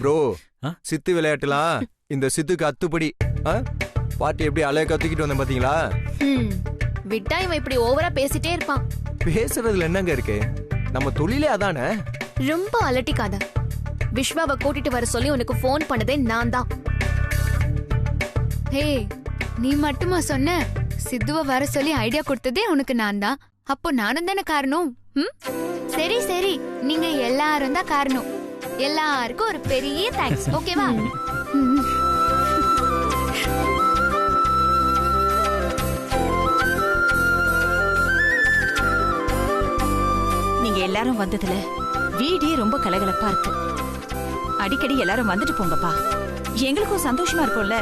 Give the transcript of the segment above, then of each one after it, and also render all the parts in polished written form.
Bro சித்து விளையாட்டுலாம் இந்த சித்துக்கு அத்துப்படி. பாட்டி எப்படி அலைய கத்துக்கிட்டு வந்தேன் பாத்தீங்களா? விட்டா இவன் இப்படி ஓவரா பேசிட்டே இருப்பான். பேசுறதுல என்னங்க இருக்கு? நம்ம தொழிலே அதானே. ரொம்ப அலட்டிக்காத. விஸ்வாவை கூட்டிட்டு வர சொல்லி உனக்கு போன் பண்ணதே நான் தான். ஹே, நீ மட்டுமா சொன்ன? சித்துவ வர சொல்லி ஐடியா கொடுத்ததே உனக்கு நான் தான். அப்போ நானும் தானே காரணம். சரி சரி, நீங்க எல்லாரும் தான் காரணம். எல்லாருக்கும் ஒரு பெரிய தேங்க்ஸ். ஓகேவா? நீங்க எல்லாரும் வந்ததுல வீடே ரொம்ப கலகலப்பா இருக்கு. அடிக்கடி எல்லாரும் வந்துட்டு போங்கப்பா, எங்களுக்கும் சந்தோஷமா இருக்கும்ல.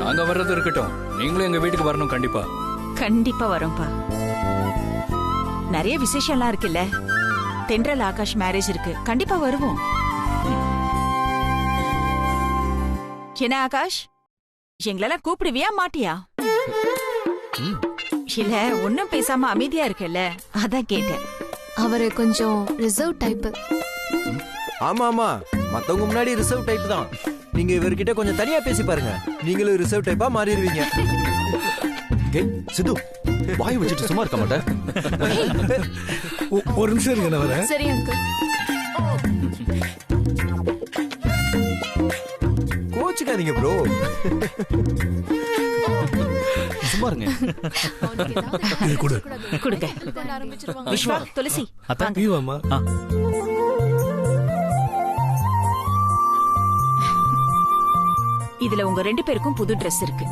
நாங்க வர்றது இருக்கட்டும், நீங்களும் எங்க வீட்டுக்கு வரணும். கண்டிப்பா கண்டிப்பா வரோம்ப்பா. நிறைய விசேஷம்லாம் இருக்குல்ல. தென்றல் ஆகாஷ் மேரேஜ் இருக்கு, கண்டிப்பா வருவோம். என்ன ஆகாஷ், எங்களெல்லாம் கூப்பிடுவியா மாட்டியா? இல்ல ஒன்னும் பேசாம அமைதியா இருக்கல, அதான் கேட்டேன். அவரு கொஞ்சம் ரிசர்வ் டைப். ஆமா ஆமா, மத்தவங்க முன்னாடி ரிசர்வ் டைப் தான். நீங்க இவர்கிட்ட கொஞ்சம் தனியா பேசி பாருங்க, நீங்களும் ரிசர்வ் டைப்பா மாறிடுவீங்க. சித்து, வாய் வச்சுட்டு சும்மா இருக்க மாட்டேன். ஒரு நிமிஷம் இருங்க, நான் வரேன். சரி அங்கிள். கோச்சுக்காதீங்க ப்ரோ. சும்மா இருங்க. கொடுங்க. விஸ்வா, துளசி வாங்க. இதுல உங்க 2 பேருக்கும் புது Dress இருக்கு.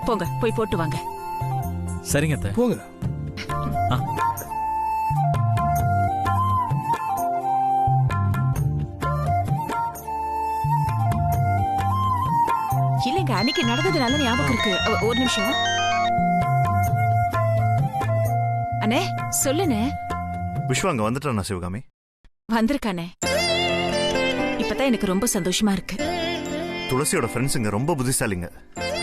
போங்க, போய் போட்டு வாங்க. சரிங்க அத்தை, போங்க. இல்லங்க, அன்னைக்கு நடந்தது நல்ல ஞாபகம் இருக்கு. ஒரு நிமிஷம் அண்ணே, சொல்லுண்ணே. விஸ்வா அங்க வந்துட்டானா சிவகாமி? வந்திருக்கானே. இப்பதான் எனக்கு ரொம்ப சந்தோஷமா இருக்கு. துளசியோட ஃப்ரெண்ட்ஸுங்க ரொம்ப புத்திசாலிங்க.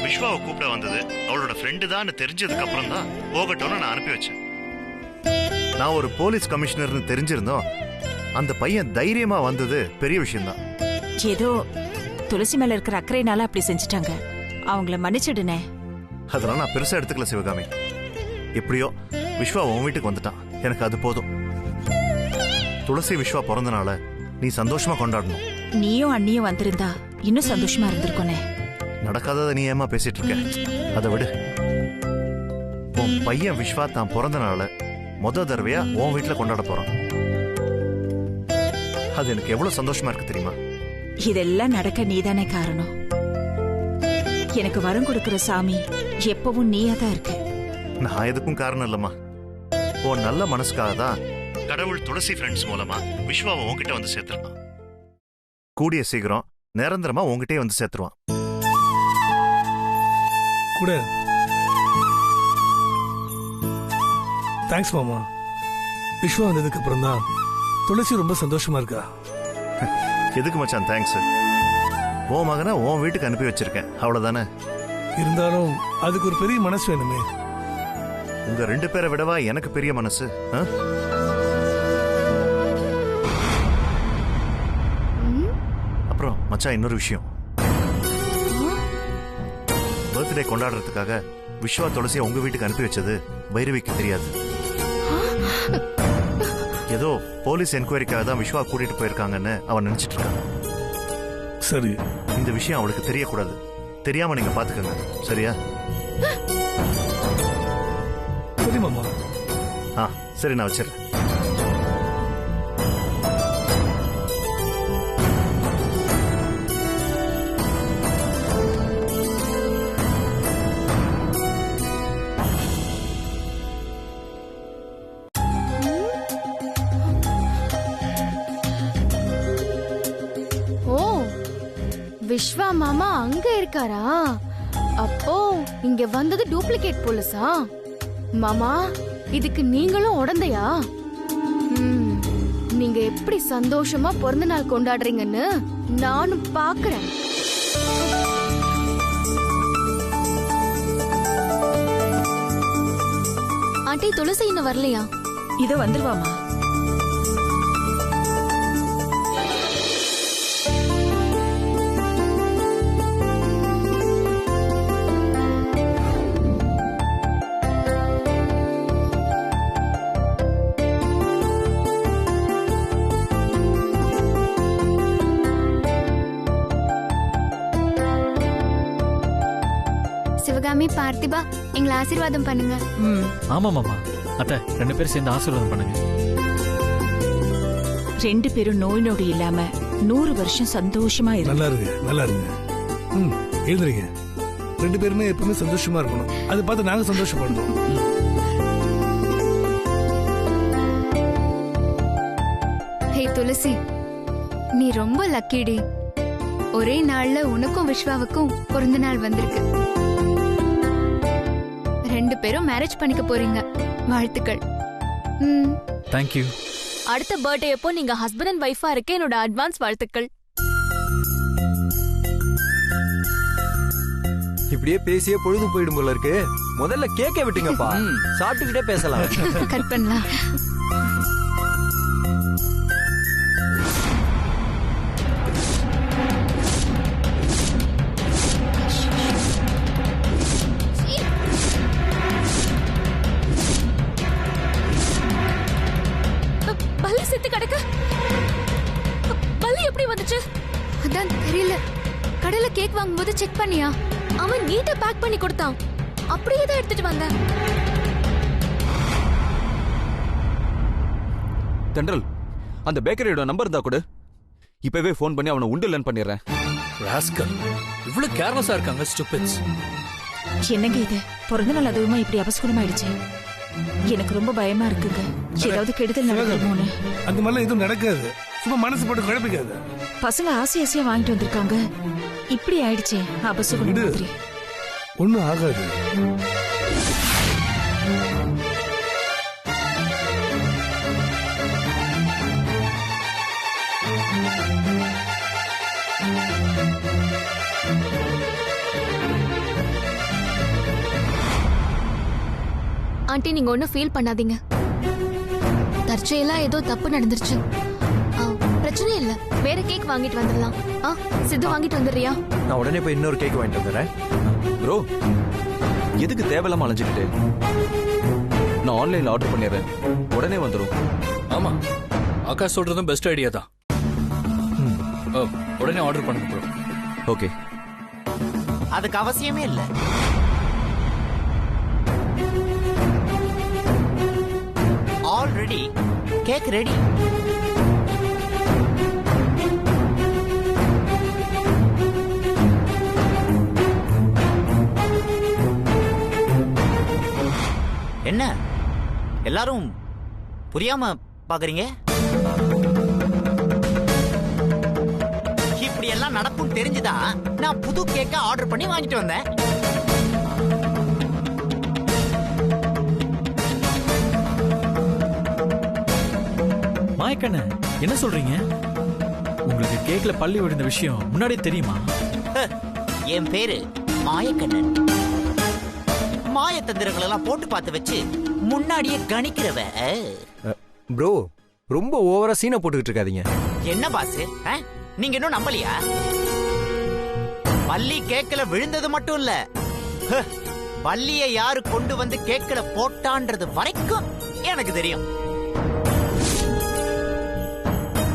விஸ்வாவை கூப்பிட வந்தது அவளோட ஃப்ரெண்டு தான் தெரிஞ்சதுக்கு அப்புறம் தான் போகட்டும்னு நான் அனுப்பி வச்சேன். நான் ஒரு போலீஸ் கமிஷனர்னு தெரிஞ்சிருந்தோம், அந்த பையன் தைரியமா வந்தது பெரிய விஷயம்தான். ஏதோ துளசி மேல இருக்கிற அக்கறையினால அப்படி செஞ்சுட்டாங்க. அவங்கள மன்னிச்சிடுனே. அதெல்லாம் நான் பெருசா எடுத்துக்கல சிவகாமி. எப்படியோ விஸ்வா உன் வீட்டுக்கு வந்துட்டான், எனக்கு அது போதும். துளசி விஸ்வா பிறந்தனால நீ சந்தோஷமா கொண்டாடணும். நீயும் அண்ணியும் வந்திருந்தா இன்னும் சந்தோஷமா இருந்திருக்கோனே. நடக்காதத நீ ஏமா பேசிட்டு இருக்க? அதை விடு. உன் பையன் விஸ்வா தான் பிறந்தனால தடவையா உன் வீட்டுல கொண்டாட போறான். அது எனக்கு எவ்வளவு சந்தோஷமா இருக்கு தெரியுமா? இதெல்லாம் நடக்க நீதானே காரணம். எனக்கு வரம் கொடுக்கிற சாமி எப்பவும் நீயா தான் இருக்க. நான் எதுக்கும் காரணம் இல்லம்மா. உன் நல்ல மனசுக்காக தான் கடவுள் துளசி ஃப்ரெண்ட்ஸ் மூலமா விஸ்வாவை உன்கிட்ட வந்து சேர்த்துருக்கான். கூடிய சீக்கிரம் நிரந்தரமா உன்கிட்டே வந்து சேர்த்துருவான். கூட தேங்க்ஸ் மாமா. விஸ்வா வந்ததுக்கு அப்புறம் தான் துளசி ரொம்ப சந்தோஷமா இருக்கா. எதுக்கு மச்சான் தேங்க்ஸ்? உன் மகனை உன் வீட்டுக்கு அனுப்பி வச்சிருக்கேன், அவ்வளவுதானே. இருந்தாலும் அதுக்கு ஒரு பெரிய மனசு வேணுமே. உங்க 2 பேரை விடவா எனக்கு பெரிய மனசு? அப்புறம் மச்சான் இன்னொரு விஷயம். பர்த்டே கொண்டாடுறதுக்காக விஸ்வா துளசியை உங்க வீட்டுக்கு அனுப்பி வச்சது பைரவிக்கு தெரியாது. ஏதோ போலீஸ் என்கொயரிக்காக தான் விஸ்வா கூட்டிட்டு போயிருக்காங்கன்னு அவன் நினைச்சிட்டு இருக்கான். சரி, இந்த விஷயம் அவளுக்கு தெரியக்கூடாது. தெரியாம நீங்க பாத்துக்கங்க, சரியா? சரி மாமா. சரி, நான் வச்சிடறேன். விஸ்வா மாமா அங்க இருக்காரா? அப்போ இங்க வந்தது டூப்ளிகேட் போலீஸா? மாமா, இதுக்கு நீங்களும் உடந்தையா? நீங்க எப்படி சந்தோஷமா பிறந்த நாள் கொண்டாடுறீங்கன்னு நானும் பாக்குறேன். ஆண்டி, துளசி இன்னும் வரலையா? இதோ வந்துருவாமா. மாமி பார்த்திபா எங்களை ஆசீர்வாதம் பண்ணுங்க. ஆமா மாமா. அத்தை 2 பேரும் சேர்ந்து ஆசீர்வாதம் பண்ணுங்க. 2 பேரும் நோய் நொடி இல்லாம 100 வருஷம் சந்தோஷமா இருக்கு. நல்லா இருங்க, நல்லா இருங்க. எழுதுறீங்க. 2 பேருமே எப்பவுமே சந்தோஷமா இருக்கணும். அதை பார்த்து நாங்க சந்தோஷப்படணும். ஹே துளசி, நீ ரொம்ப லக்கிடி. ஒரே நாள்ல உனக்கும் விஸ்வாவுக்கும் பிறந்த நாள் வந்திருக்கு. 2 பேரும் மேரேஜ் பண்ணிக்க போறீங்க. வாழ்த்துக்கள். தேங்க்யூ. அடுத்த பர்த்டே அப்போ நீங்க ஹஸ்பண்ட் அண்ட் ஒய்ஃபா இருக்க என்னோட அட்வான்ஸ் வாழ்த்துக்கள். இப்படியே பேசியே பொழுது போயிடும் போல இருக்கு. முதல்ல கேக்க விட்டுங்கப்பா, சாப்பிட்டுக்கிட்டே பேசலாம். கட் பண்ணலாம். பல்லி செத்து கிடக்கு. பல்லி எப்படி வந்துச்சு? அதான் தெரியல. கடையில கேக் வாங்கும்போது செக் பண்ணியா? அவன் நீட்டா பேக் பண்ணி கொடுத்தான். அப்படியே தான் எடுத்துட்டு வந்தேன். தென்றல், அந்த பேக்கரியோட நம்பர் இருந்தா கூட இப்பவே ஃபோன் பண்ணி அவனை உண்டு இல்லன்னு பண்ணிடுறேன். ராஸ்கல், இவ்வளவு கேர்லெஸ்ஸா இருக்காங்க ஸ்டூபிட்ஸ். என்னங்க இது? பிறந்த நாள் அதுவுமா இப்படி அபஸ்குணமாயிடுச்சு. எனக்கு ரொம்ப பயமா இருக்குங்க. ஏதாவது கெடுதல் நடக்குமோன்னு. அந்த மாதிரிலாம் எதுவும் நடக்காது. சும்மா மனசு போட்டு குழப்பிக்காது. பசங்க ஆசை ஆசையா வாங்கிட்டு வந்திருக்காங்க. இப்படி ஆயிடுச்சே அபஸ்குணம் மாதிரி. ஒண்ணும் ஆகாது. ஆண்டி, நீங்க ஒன்னும் ஃபீல் பண்ணாதீங்க. தற்செயலா ஏதோ தப்பு நடந்துருச்சு. பிரச்சனை இல்ல, வேற கேக் வாங்கிட்டு வந்துடலாம். சித்து வாங்கிட்டு வந்துடுறியா? நான் உடனே போய் இன்னொரு கேக் வாங்கிட்டு வந்துடுறேன். ப்ரோ, எதுக்கு தேவையில்லாம அலைஞ்சுக்கிட்டு? நான் ஆன்லைன்ல ஆர்டர் பண்ணிடுறேன், உடனே வந்துடும். ஆமா, ஆகாஷ் சொல்றதும் பெஸ்ட் ஐடியா தான். உடனே ஆர்டர் பண்ணுங்க ப்ரோ. ஓகே. அதுக்கு அவசியமே இல்ல. Already cake ready. என்ன எல்லாரும் புரியாம பாக்குறீங்க? இப்படி எல்லாம் நடக்கும் தெரிஞ்சுதான் நான் புது கேக்க ஆர்டர் பண்ணி வாங்கிட்டு வந்தேன். மாயக்கண்ணு, என்ன சொல்றீங்க? உங்களுக்கு கேக்ல பள்ளி விழுந்த விஷயம் முன்னாடியே தெரியுமா? என் பேரு மாயக்கண்ணன். மாயத்தந்திரங்கள் எல்லாம் போட்டு பார்த்து வச்சு முன்னாடியே கணிக்கிறவ. ப்ரோ, ரொம்ப ஓவரா சீனை போட்டுக்கிட்டு இருக்காதீங்க. என்ன பாஸ், நீங்க இன்னும் நம்பலையா? பள்ளி கேக்கல விழுந்தது மட்டும் இல்ல, பள்ளிய யாரு கொண்டு வந்து கேக்கல போட்டான்றது வரைக்கும் எனக்கு தெரியும்.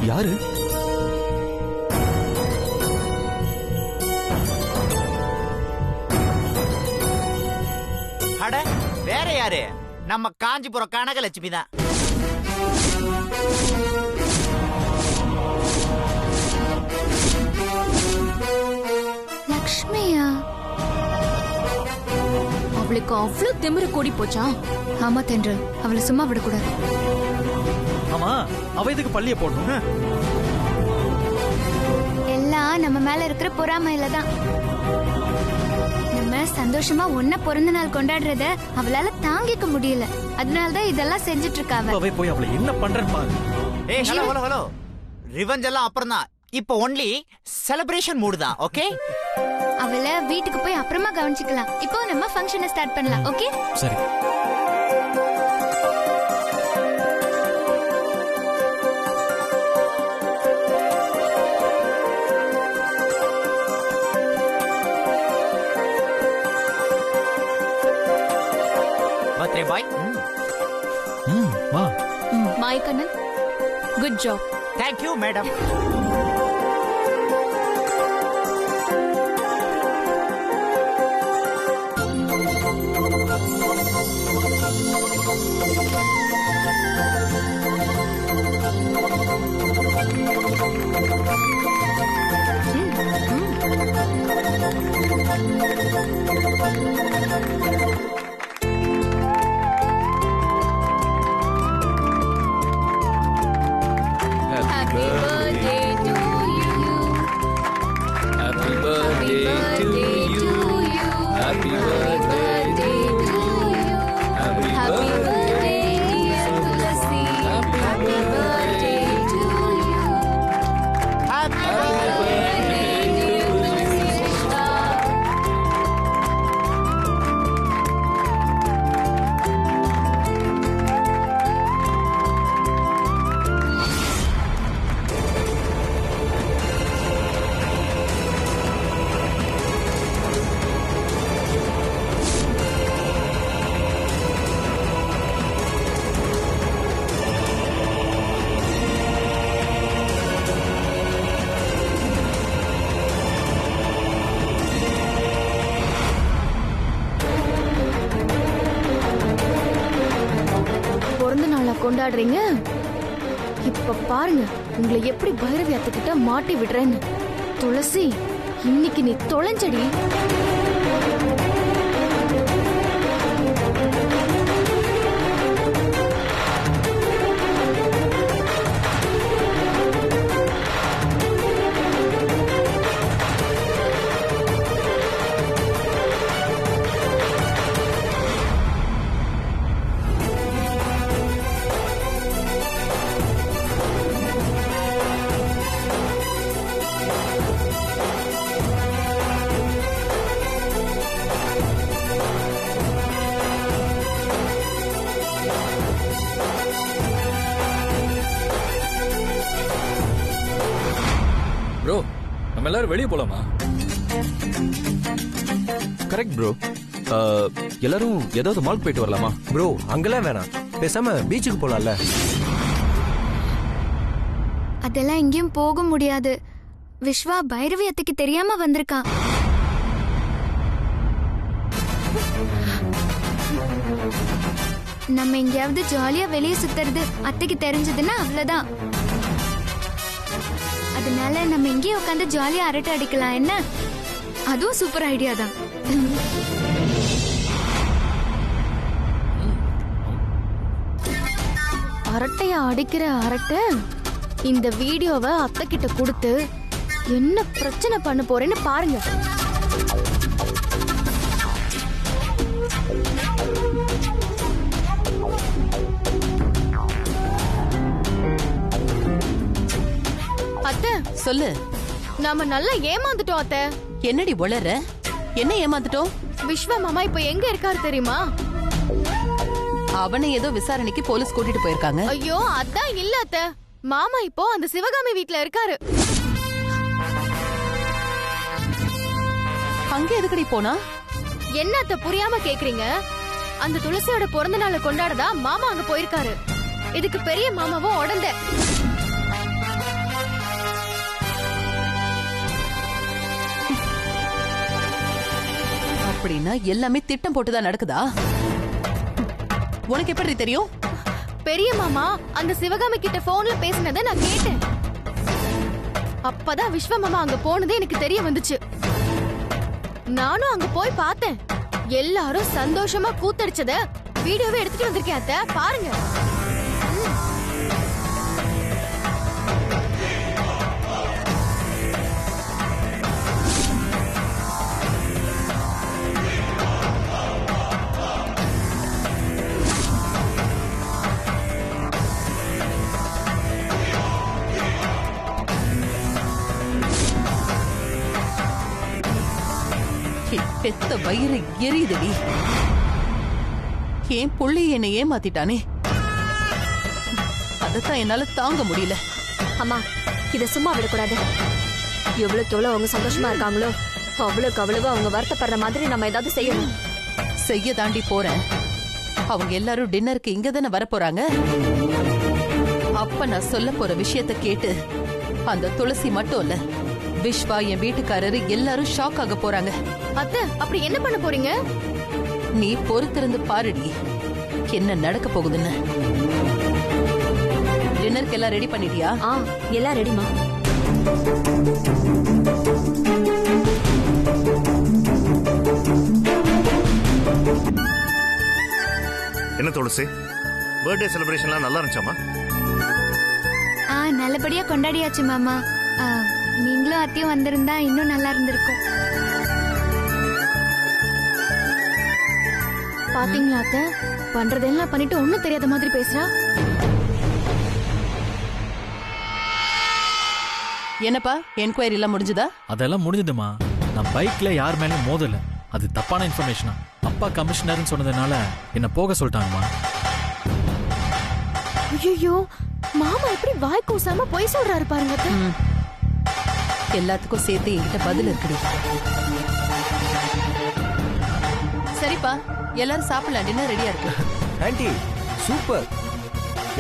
யாரு? அட வேற யாரு? நம்ம காஞ்சிபுரம் கனகலட்சுமி தான். லக்ஷ்மியா? அவளுக்கு அவ்வளவு திமிரு கூடி போச்சா? ஆமா தென்றல், அவளை சும்மா விடக்கூடாது. ஆமா, அவ எதுக்கு பள்ளிய போடணும்? எல்லாம் நம்ம மேல இருக்கிற பொறாமையில தான். நம்ம சந்தோஷமா ஒன்ன பிறந்த நாள் கொண்டாடுறத அவளால தாங்கிக்க முடியல. அதனாலதான் இதெல்லாம் செஞ்சுட்டு இருக்காவ. அவ போய் அவளை என்ன பண்றேன்னு பாரு. ஏய், ஹலோ ஹலோ ஹலோ, ரிவெஞ்ச் எல்லாம் அப்புறம் தான். இப்போ ஒன்லி செலிப்ரேஷன் மூட் தான். ஓகே, அவளை வீட்டுக்கு போய் அப்புறமா கவனிச்சுக்கலாம். இப்போ நம்ம ஃபங்க்ஷனை ஸ்டார்ட் பண்ணலாம். ஓகே சரி. Birthday boy. வா. Mayakannan, good job. Thank you madam. Happy birthday to you. Happy birthday to you. Happy birthday to you. Happy birthday dear Tulasi. Happy birthday to you. Happy birthday dear Tulasi Vishwa. பிறந்த நாளா கொண்டாடுறீங்க? இப்ப பாருங்க உங்களை எப்படி பைரவி அத்தைக்கிட்ட மாட்டி விடுறேன்னு. துளசி, இன்னைக்கு நீ தொலைஞ்சடி. ப்ரோ, நம்ம எல்லாரும் வெளியே போலாமா? Correct bro. எல்லாரும் ஏதாவது மால் போயிட்டு வரலாமா? ப்ரோ அங்கெல்லாம் வேணாம், பேசாம பீச்சுக்கு போலாம்ல. அதெல்லாம் எங்கேயும் போக முடியாது. விஸ்வா பைரவி அத்தைக்கு தெரியாம வந்திருக்கான். நம்ம எங்கேயாவது ஜாலியா வெளியே சுத்துறது அத்தைக்கு தெரிஞ்சதுன்னா அவ்வளவுதான். அதனால நம்ம எங்கேயும் உட்காந்து ஜாலியா அரட்டை அடிக்கலாம். என்ன? அதுவும் சூப்பர் ஐடியா தான். அரட்டைய அடிக்கிற அரட்டை. இந்த வீடியோவை அத்தை கிட்ட கொடுத்து என்ன பிரச்சனை பண்ண போறேன்னு பாருங்க. அத்தை சொல்லு. நாம நல்லா ஏமாந்துட்டோம் அத்தை. என்னடி உளற? என்ன ஏமாந்துட்டோம்? விஸ்வா மாமா இப்ப எங்க இருக்காரு தெரியுமா? அவனை ஏதோ விசாரணைக்கு போலீஸ் கூட்டிட்டு போயிருக்காங்க. ஐயோ அதான் இல்ல அத்தை. மாமா இப்போ அந்த சிவகாமி வீட்ல இருக்காரு. அங்க எதுக்கடி போனா? என்ன அத்தை புரியாம கேக்குறீங்க? அந்த துளசியோட பிறந்த நாளை கொண்டாடதா மாமா அங்க போயிருக்காரு. இதுக்கு பெரிய மாமாவும் உடந்த. அப்படின்னா எல்லாமே திட்டம் போட்டுதான் நடக்குதா? உனக்கு எப்படி தெரியும்? பெரிய மாமா அந்த சிவகாமி கிட்ட போன்ல பேசினதை நான் கேட்டேன். அப்பதான் விஸ்வ மாமா அங்க போனதே எனக்கு தெரிய வந்துச்சு. நானும் அங்க போய் பார்த்தேன். எல்லாரும் சந்தோஷமா கூத்தடிச்சத வீடியோவே எடுத்துட்டு வந்திருக்கேன் அத்தை, பாருங்க. பெத்த வயிறு எரியுதடி. ஏன் புள்ளி என்னை ஏமாத்திட்டானே, அதத்தான் என்னால தாங்க முடியல. அம்மா, இத சும்மா விடக்கூடாது. எவ்வளவுக்கு எவ்வளவு அவங்க சந்தோஷமா இருக்காங்களோ அவ்வளவுக்கு அவ்வளவு அவங்க வருத்தப்படுற மாதிரி நம்ம ஏதாவது செய்யணும். செய்ய தாண்டி போறேன். அவங்க எல்லாரும் டின்னருக்கு இங்க தானே வர போறாங்க. அப்ப நான் சொல்ல போற விஷயத்த கேட்டு அந்த துளசி மட்டும் இல்ல, விஸ்வா, என் வீட்டுக்காரரு எல்லாரும் ஷாக் ஆக போறாங்க. அத்தை, அப்படி என்ன பண்ண போறீங்க? நீ பொறுத்திருந்து பாருடி என்ன நடக்க போகுதுன்னு. டின்னருக்கு எல்லாம் ரெடி பண்ணிட்டியா? எல்லாம் ரெடிமா. என்ன துளசி, பர்த்டே செலிப்ரேஷன்லாம் நல்லா இருந்துச்சாமா? நல்லபடியா கொண்டாடியாச்சு மாமா. நீங்களும் அத்தையும் வந்திருந்தா இன்னும் நல்லா இருந்திருக்கும். பாத்தீங்களா அத்தை, பண்றதெல்லாம் பண்ணிட்டு ஒண்ணும் தெரியாத மாதிரி பேசுறா. என்னப்பா என்கொயரி எல்லாம் முடிஞ்சதா? அதெல்லாம் முடிஞ்சதுமா. நான் பைக்ல யார் மேலும் மோதல. அது தப்பான இன்ஃபர்மேஷனா. அப்பா கமிஷனர்னு சொன்னதுனால என்ன போக சொல்லிட்டாங்கம்மா. ஐயோ, மாமா எப்படி வாய் கூசாம போய் சொல்றாரு பாருங்க அத்தை. எல்லாத்துக்கும் சேர்த்து என்கிட்ட பதில் இருக்குடி. சரிப்பா, எல்லாரும் சாப்பிடலாம். டின்னர் ரெடியா இருக்கு. Anti super.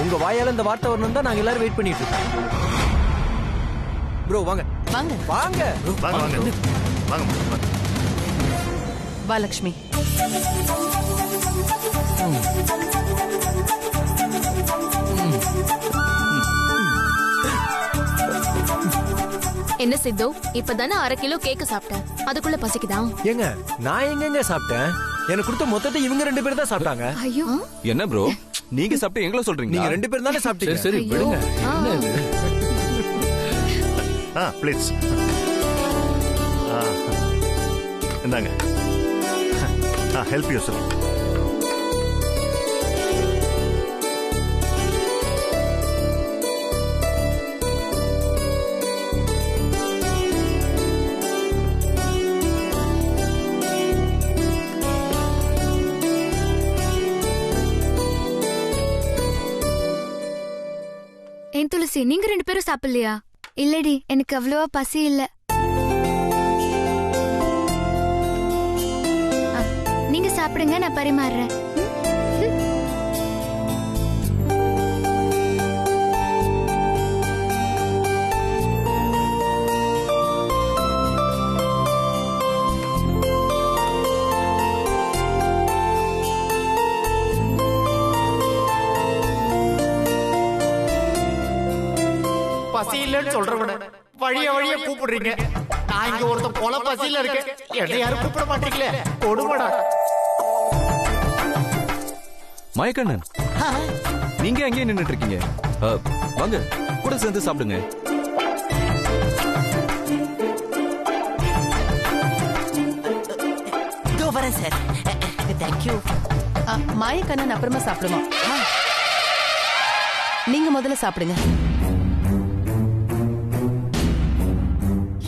உங்க வாயால இந்த வார்த்தை வரணும் தான் நாங்க எல்லாரும் வெயிட் பண்ணிட்டு இருக்கோம். ப்ரோ வாங்க வாங்க வாங்க வாங்க வாங்க வாங்க. வா லக்ஷ்மி. என்ன சித்து, இப்பதானே 1/2 கிலோ கேக் சாப்பிட்டேன். அதுக்குள்ள பசிக்குதா? ஏங்க நான் எங்கங்க சாப்பிட்டேன்? எனக்கு கொடுத்த மொத்தத்தை இவங்க 2 பேரும் தான் சாப்பிட்டாங்க. ஐயோ, என்ன ப்ரோ நீங்க சாப்பிட்டு எங்களை சொல்றீங்க? நீங்க 2 பேரும் தானே சாப்பிட்டீங்க. சரி விடுங்க. என்ன இது? ப்ளீஸ் இந்தாங்க. Help you sir. ஏன் துளசி, நீங்க 2 பேரும் சாப்பிடலையா? இல்லடி, எனக்கு அவ்வளவா பசி இல்ல. நீங்க சாப்பிடுங்க, நான் பரிமாறுறேன். பசி இல்லன்னு சொல்றவன வழிய கூப்பிடுறீங்க. நான் இங்க ஒருத்த கொலை பசியில இருக்கேன். என்ன யாரும் கூப்பிட மாட்டீங்களே, கொடுமடா. மயக்கண்ணன், நீங்க அங்கேயே நின்னுட்டு இருக்கீங்க. வாங்க கூட சேர்ந்து சாப்பிடுங்க. வரேன் சார். தேங்க்யூ. மாயக்கண்ணன் அப்புறமா சாப்பிடுவான். நீங்க முதல்ல சாப்பிடுங்க.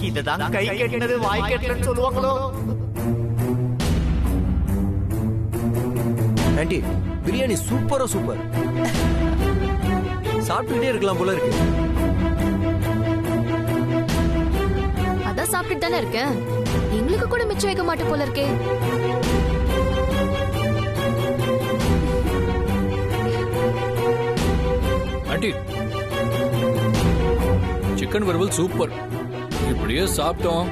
இதுதான் கை கெட்டினது வாய் கெட்டலன்னு சொல்லுவாங்களோ. ஆன்ட்டி பிரியாணி சூப்பரா சூப்பர். சாப்பிட்டுட்டே இருக்கலாம் போல இருக்கு. அதான் சாப்பிட்டுட்டு தானே இருக்கேன். எங்களுக்கு கூட மிச்சம் வைக்க மாட்டே போல இருக்கே. ஆண்டி, சிக்கன் வறுவல் சூப்பர். இப்படியே சாப்பிட்டோம்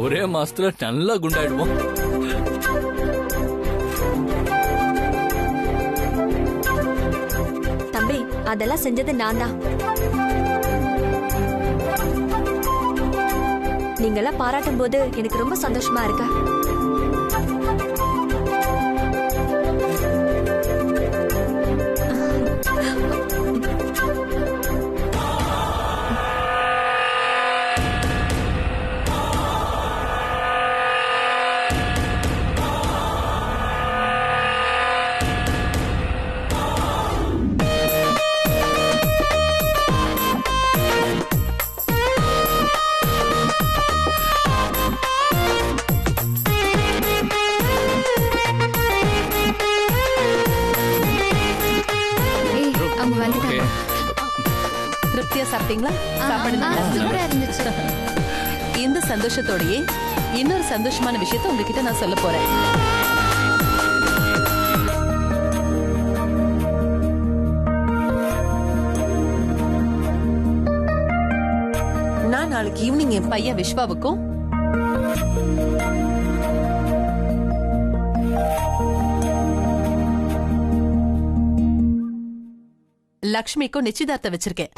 ஒரே மாசத்துல நல்லா குண்டாயிடுவோம். தம்பி, அதெல்லாம் செஞ்சது நான் தான். நீங்கெல்லாம் பாராட்டும் போது எனக்கு ரொம்ப சந்தோஷமா இருக்கு. திருப்தியா சாப்பிட்டீங்களா? சாப்பாடு சூப்பரா இருந்துச்சு. இந்த சந்தோஷத்தோடயே இன்னொரு சந்தோஷமான விஷயத்த உங்ககிட்ட நான் சொல்ல போறேன். நான் நாளைக்கு ஈவினிங் என் பையன் விஸ்வாவுக்கும் லக்ஷ்மிக்கும் நிச்சயதார்த்தம் வச்சிருக்கேன்.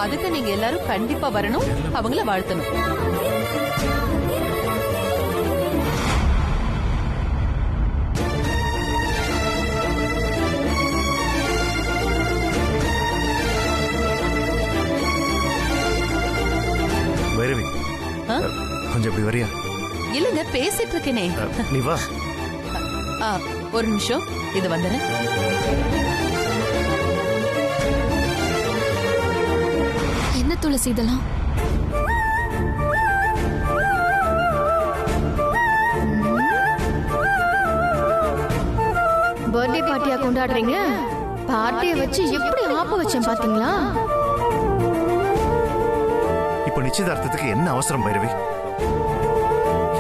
அதுக்கு நீங்க எல்லாரும் கண்டிப்பா வரணும், அவங்கள வாழ்த்தணும். வைரவி, கொஞ்சம் இப்படி வரியா? இல்லங்க, பேசிட்டு இருக்கேனே. நீ வா. ஒரு நிமிஷம், இது வந்துடுறேன். என்ன துளசி இதெல்லாம்? பர்த்டே பார்ட்டியா கொண்டாடுறீங்க? பார்ட்டியை வச்சு எப்படி ஆப்ப வச்சேன் பாத்தீங்களா? இப்ப நிச்சயதார்த்தத்துக்கு என்ன அவசரம் பைரவி?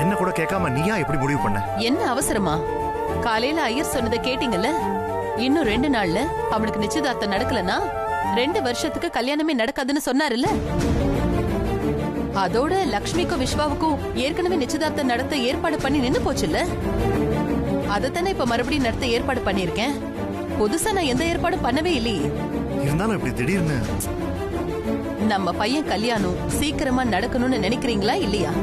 என்ன கூட கேட்காம நீயா எப்படி முடிவு பண்ண? என்ன அவசரமா? காலையில ஐயர் சொன்னதை கேட்டீங்கல்ல? இன்னும் 2 நாள்ல அவனுக்கு நிச்சயதார்த்தம் நடக்கலனா 2 வருஷத்துக்கு கல்யாணமே நடக்காதுன்னு சொன்னாருல்ல. அதோட லக்ஷ்மிக்கும் விஸ்வாவுக்கும் ஏற்கனவே நிச்சயதார்த்தம் நடத்த ஏற்பாடு பண்ணி நின்னு போச்சுல்ல. அதத்தானே இப்ப மறுபடியும் நடத்த ஏற்பாடு பண்ணிருக்கேன். புதுசா நான் எந்த ஏற்பாடும் பண்ணவே இல்லையே. இருந்தாலும் இப்படி திடீர்னு நம்ம பையன் கல்யாணம் சீக்கிரமா நடக்கணும்னு நினைக்கிறீங்களா இல்லையா?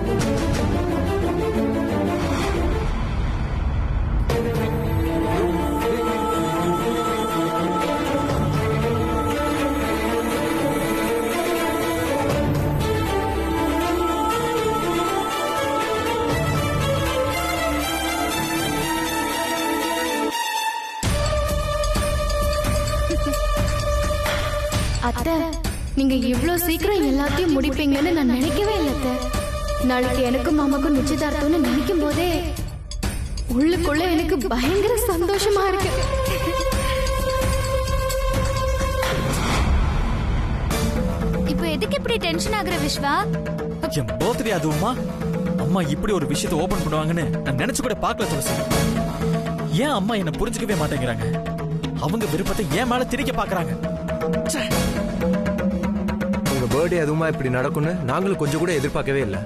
அத்தை, நீங்க இவ்வளவு சீக்கிரம் எல்லாத்தையும் முடிப்பீங்கன்னு நான் நினைக்கவே இல்லை அத்தை. நாளைக்கு எனக்கும் மாமாக்கும் நிச்சயதார்த்தம்னு நினைக்கும் போதே உள்ளுக்குள்ள எனக்கு பயங்கர சந்தோஷமா இருக்கு. இப்போ எதுக்கு இப்படி டென்ஷன் ஆகுற விஸ்வா? என் பர்த்டே அதுவுமா அம்மா இப்படி ஒரு விஷயத்தை ஓபன் பண்ணுவாங்கன்னு நான் நினைச்சு கூட பார்க்கல துளசி. ஏன் அம்மா என்ன புரிஞ்சுக்கவே மாட்டேங்கிறாங்க? அவங்க விருப்பத்தை ஏன் மேல திணிக்க பாக்குறாங்க. உங்க பர்த்டே அதுவுமா இப்படி நடக்கும்னு நாங்களும் கொஞ்சம் கூட எதிர்பார்க்கவே இல்லை.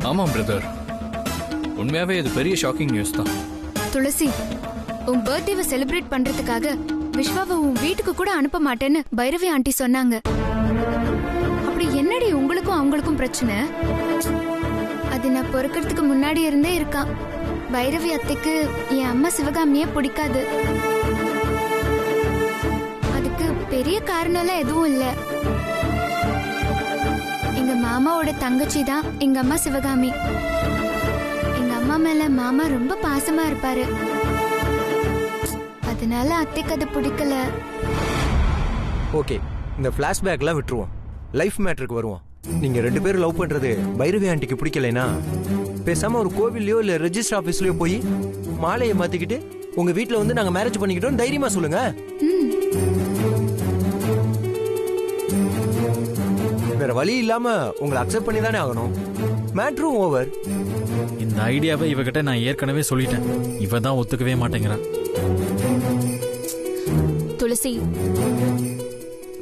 ஆமா பிரதர், உண்மையாவே இது பெரிய ஷாக்கிங் நியூஸ் தான். துளசி, உன் பர்த்டேவை செலிப்ரேட் பண்றதுக்காக விஸ்வாவை உன் வீட்டுக்கு கூட அனுப்ப மாட்டேன்னு பைரவி ஆண்டி சொன்னாங்க. அப்படி என்னடி உங்களுக்கும் அவங்களுக்கும் பிரச்சனை? அது நான் பொறுக்கிறதுக்கு முன்னாடி இருந்தே இருக்கா. பைரவி அத்தைக்கு என் அம்மா சிவகாமியே பிடிக்காது. அதுக்கு பெரிய காரணம்லாம் எதுவும் இல்ல. எங்க மாமாவோட தங்கச்சி தான் எங்க அம்மா சிவகாமி. எங்க அம்மா மேல மாமா ரொம்ப பாசமா இருப்பாரு. அதனால அத்தைக்கு அது பிடிக்கல. ஓகே, இந்த பிளாஷ்பேக்லாம் விட்டுருவோம். லைஃப் மேட்டருக்கு வருவோம். நீங்க 2 பேரும் லவ் பண்றது பைரவி ஆண்டிக்கு பிடிக்கலைனா பேசாம ஒரு கோவில்லையோ இல்ல ரெஜிஸ்டர் ஆபீஸ்லயோ போய் மாலையை மாத்திக்கிட்டு உங்க வீட்டுல வந்து நாங்க மேரேஜ் பண்ணிக்கிட்டோம் தைரியமா சொல்லுங்க. வேற வழி இல்லாம உங்களை அக்செப்ட் பண்ணி தானே ஆகணும். மேட்ரும் ஓவர். இந்த ஐடியாவை இவகிட்ட நான் ஏற்கனவே சொல்லிட்டேன். இவ தான் ஒத்துக்கவே மாட்டேங்கிறா. துளசி,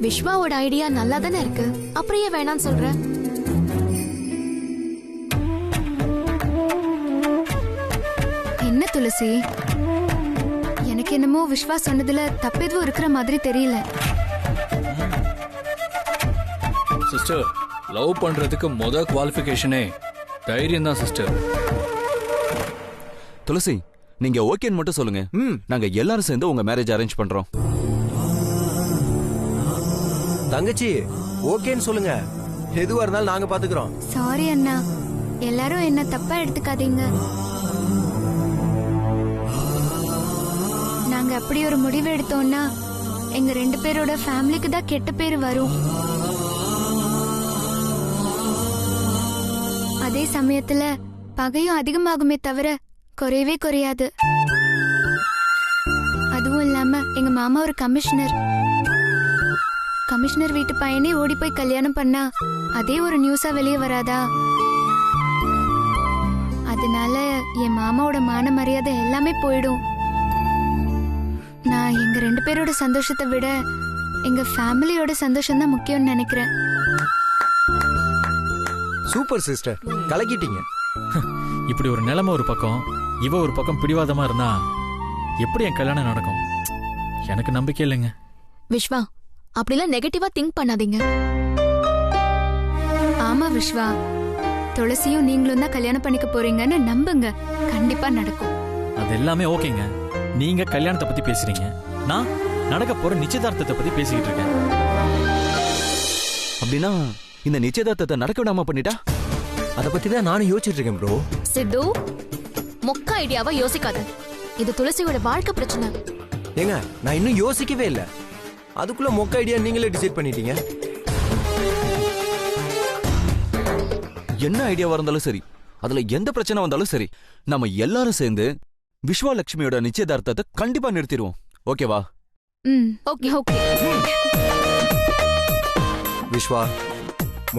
விஸ்வாவோட ஐடியா நல்லா தானே இருக்கு, அப்புறம் ஏன் வேணாம்னு சொல்ற? என்ன துளசி, எனக்கு என்னமோ விஸ்வா சொன்னதுல தப்பு எதுவும் இருக்கிற மாதிரி தெரியல. சிஸ்டர், லவ் பண்றதுக்கு முத குவாலிஃபிகேஷனே தைரியம் தான் சிஸ்டர். துளசி, நீங்க ஓகேன்னு மட்டும் சொல்லுங்க. நாங்க எல்லாரும் சேர்ந்து உங்க மேரேஜ் அரேஞ்ச் பண்றோம். தங்கச்சி ஓகேன்னு சொல்லுங்க. எதுவா இருந்தாலும் நாங்க பாத்துக்கிறோம். சாரி அண்ணா, எல்லாரும் என்ன தப்பா எடுத்துக்காதீங்க. நாங்க அப்படி ஒரு முடிவு எடுத்தோம்னா எங்க 2 பேரோட ஃபேமிலிக்கு தான் கெட்ட பேர் வரும். அதே சமயத்துல பகையும் அதிகமாகுமே தவிர குறையவே குறையாது. அதுவும் இல்லாம எங்க மாமா ஒரு கமிஷனர். கமிஷனர் வீட்டு பையனே ஓடி போய் கல்யாணம் பண்ணா அதே ஒரு நியூஸா வெளியே வராதா? அதனால என் மாமாவோட மான மரியாதை எல்லாமே போயிடும். நான் எங்க 2 பேரோட சந்தோஷத்தை விட எங்க ஃபேமிலியோட சந்தோஷம் தான் முக்கியம்னு நினைக்கிறேன். சூப்பர் சிஸ்டர், கலக்கிட்டீங்க. இப்படி ஒரு நிலைமை ஒரு பக்கம், இவ ஒரு பக்கம் பிடிவாதமா இருந்தா எப்படி என் கல்யாணம் நடக்கும்? எனக்கு நம்பிக்கை இல்லைங்க. விஸ்வா, அப்படிலாம் நெகட்டிவா திங்க் பண்ணாதீங்க. ஆமா விஸ்வா, துளசியும் நீங்களும் தான் கல்யாணம் பண்ணிக்க போறீங்கன்னு நம்புங்க, கண்டிப்பா நடக்கும். அது எல்லாமே ஓகேங்க. நீங்க கல்யாணத்தை பத்தி பேசுறீங்க, நான் நடக்க போற நிச்சயதார்த்தத்தை பத்தி பேசிக்கிட்டு இருக்கேன். அப்படின்னா இந்த நிச்சயதார்த்தத்தை நடக்க விடாம பண்ணிட்டா? அத பத்தி தான் நானும் யோசிச்சுட்டு இருக்கேன் ப்ரோ. சித்து, மொக்க ஐடியாவா யோசிக்காத. இது துளசியோட வாழ்க்கை பிரச்சனை. ஏங்க, நான் இன்னும் யோசிக்கவே இல்ல. அதுக்குள்ள மொக்க ஐடியா நீங்களே டிசைட் பண்ணிட்டீங்க. என்ன ஐடியாவா இருந்தாலும் சரி, அதுல எந்த பிரச்சனை வந்தாலும் சரி, நம்ம எல்லாரும் சேர்ந்து விஸ்வா லட்சுமியோட நிச்சயதார்த்தத்தை கண்டிப்பா நிறுத்திடுவோம். ஓகேவா? Okay okay. விஸ்வா,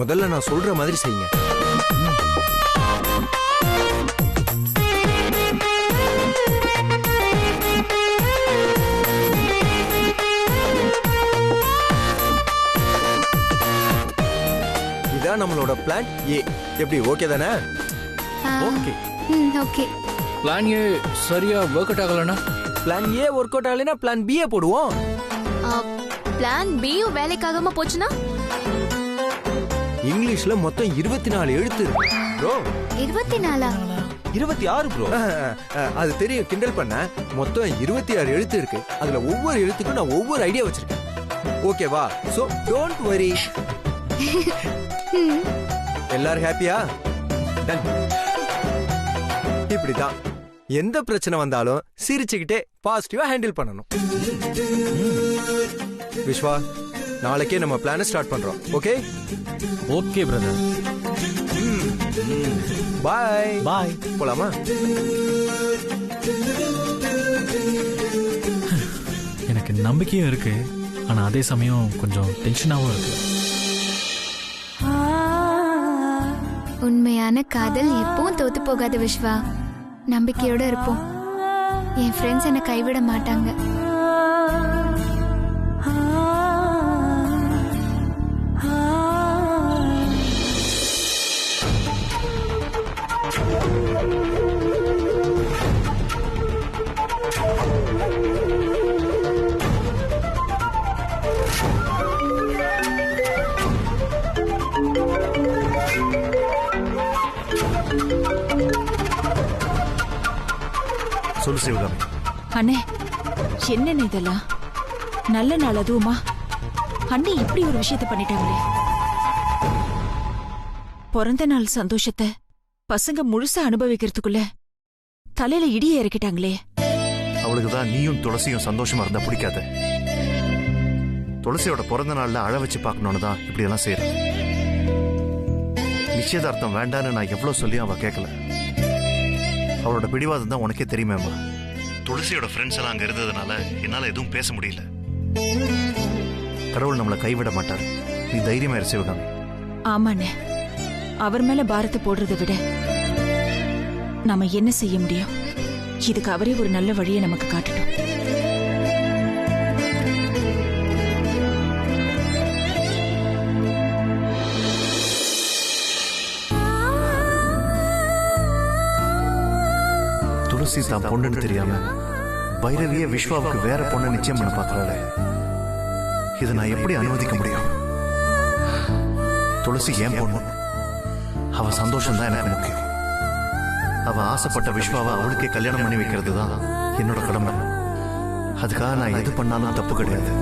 முதல்ல நான் சொல்ற மாதிரி செய்யுங்க. இதான் நம்மளோட பிளான் ஏ. எப்படி, ஓகே தானே? Okay okay. பிளான் ஏ சரியா ஒர்க் அவுட் ஆகலனா? பிளான் ஏ ஒர்க் அவுட் ஆகலைன்னா பிளான் பி போடுவோம். பிளான் பியும் வேலைக்காகாம போச்சுன்னா? இங்கிலீஷ்ல மொத்தம் 24 எழுத்து இருக்கு ப்ரோ. 24? 26 ப்ரோ. அது தெரியும், கிண்டல் பண்ண. மொத்தம் 26 எழுத்து இருக்கு. அதுல ஒவ்வொரு எழுத்துக்கும் நான் ஒவ்வொரு ஐடியா வச்சிருக்கேன். ஓகேவா? So don't worry. எல்லாரும் ஹாப்பியா? டன். இப்படிதான் எந்த பிரச்சனை வந்தாலும் சிரிச்சுக்கிட்டே பாசிட்டிவா ஹேண்டில் பண்ணணும். விஸ்வா, நாளைக்கே நம்ம பிளான ஸ்டார்ட் பண்றோம். Okay? Okay brother. Bye bye. போலாமா? எனக்கு நம்பிக்கையும் இருக்கு, ஆனா அதே சமயம் கொஞ்சம் டென்ஷனாவும் இருக்கு. உண்மையான காதல் எப்பவும் தோத்து போகாது விஸ்வா. நம்பிக்கையோட இருப்போம். என் ஃப்ரெண்ட்ஸ் என்னை கைவிட மாட்டாங்க. சொல்லு சிவகாமி. அண்ணே, என்னன்னு இதெல்லாம்? நல்ல நாள் அதுவுமா? அண்ணே இப்படி ஒரு விஷயத்த பண்ணிட்டாங்களே. பிறந்த நாள் சந்தோஷத்தை பசங்க முழுசா அனுபவிக்கிறதுக்குள்ள தலையில இடிய இறக்கிட்டாங்களே. அவளுக்கு தான் நீயும் துளசியும் சந்தோஷமா இருந்தா பிடிக்காது. துளசியோட பிறந்த நாள்ல அழ வச்சு பார்க்கணும்னு தான் இப்படி எல்லாம் செய்யறேன். நிச்சயதார்த்தம் வேண்டான்னு நான் எவ்வளவு சொல்லியும் அவ கேட்கல. அவளோட பிடிவாதம் தான் உனக்கே தெரியுமேம்மா. துளசியோட ஃப்ரெண்ட்ஸ் எல்லாம் அங்க இருந்ததுனால என்னால எதுவும் பேச முடியல. கடவுள் நம்மளை கைவிட மாட்டார். நீ தைரியமா இரு சிவகாமி. ஆமாண்ணே, அவர் மேல பாரத்தை போடுறதை விட நாம என்ன செய்ய முடியும்? இதுக்கு அவரே ஒரு நல்ல வழியை நமக்கு காட்டட்டும். துளசி தான் பொண்ணுன்னு தெரியாம பைரவிய விஸ்வாவுக்கு வேற பொண்ணை நிச்சயம் பண்ண பாக்குறாளே. இதை நான் எப்படி அனுமதிக்க முடியும்? துளசி ஏன் பொண்ணு? அவ சந்தோஷம் தான் எனக்கு முக்கியம். அவ ஆசைப்பட்ட விஸ்வாவை அவளுக்கே கல்யாணம் பண்ணி வைக்கிறது தான் என்னோட கடமை. அதுக்காக நான் எது பண்ணாலும் தப்பு கிடையாது.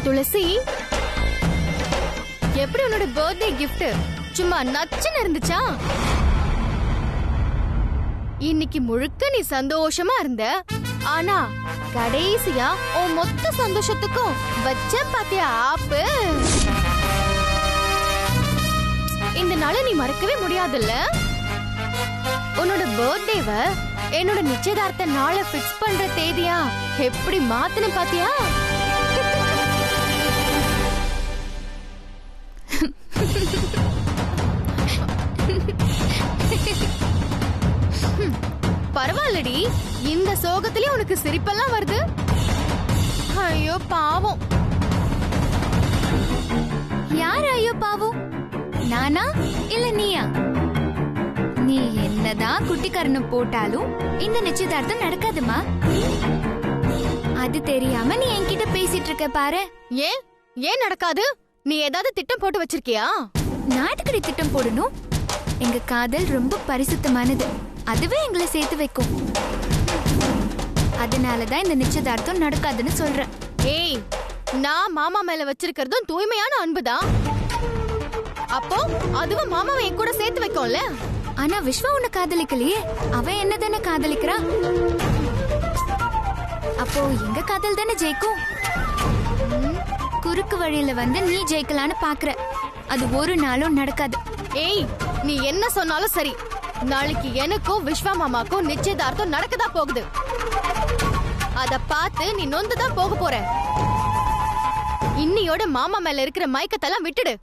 துளசி, எப்படி உன்னோட பர்த்டே கிஃப்ட் சும்மா நச்சுன்னு இருந்துச்சா? இன்னைக்கு முழுக்க நீ சந்தோஷமா இருந்த, ஆனா கடைசியா உன் மொத்த சந்தோஷத்துக்கும் வச்ச பாத்தியா ஆப்பு. இந்த நாளை நீ மறக்கவே முடியாதுல்ல. உன்னோட பர்த்டேவ என்னோட நிச்சயதார்த்த நாளை ஃபிக்ஸ் பண்ற தேதியா எப்படி மாத்துன பாத்தியா? பரவாயில்லடி, இந்த சோகத்திலே உனக்கு சிரிப்பெல்லாம் வருது. ஐயோ பாவம். யார் ஐயோ பாவம்? நானா இல்ல நீயா? நீ என்னதான் குட்டிக்கரணம் போட்டாலும் இந்த நிச்சயதார்த்தம் நடக்காதுமா. அது தெரியாம நீ என்கிட்ட பேசிட்டு இருக்க பாரு. ஏன் நடக்காது? நீ ஏதாவது திட்டம் போட்டு வச்சிருக்கியா? நாட்டுக்கடி திட்டம் போடணும். எங்க காதல் ரொம்ப பரிசுத்தமானது, அதுவே எங்களை சேர்த்து வைக்கும். அதனாலதான் இந்த நிச்சயதார்த்தம் நடக்காதுன்னு சொல்றேன். ஏய், நான் மாமா மேல வச்சிருக்கிறதும் தூய்மையான அன்புதான். அப்போ அதுவும் மாமாவை என் கூட சேர்த்து வைக்கும்ல. ஆனா விஸ்வா உன்னை காதலிக்கலையே, அவ என்ன தானே காதலிக்கிறா. அப்போ எங்க காதல் தானே ஜெயிக்கும். குறுக்கு வழியில வந்து நீ ஜெயிக்கலான்னு பாக்குற, அது ஒரு நாளும் நடக்காது. ஏய், நீ என்ன சொன்னாலும் சரி, நாளைக்கு எனக்கும் விஸ்வா மாமாக்கும் நிச்சயதார்த்தம் நடக்கதான் போகுது. அத பார்த்து நீ நொந்துதான் போக போற. இன்னியோட மாமா மேல இருக்கிற மயக்கத்தெல்லாம் விட்டுடு.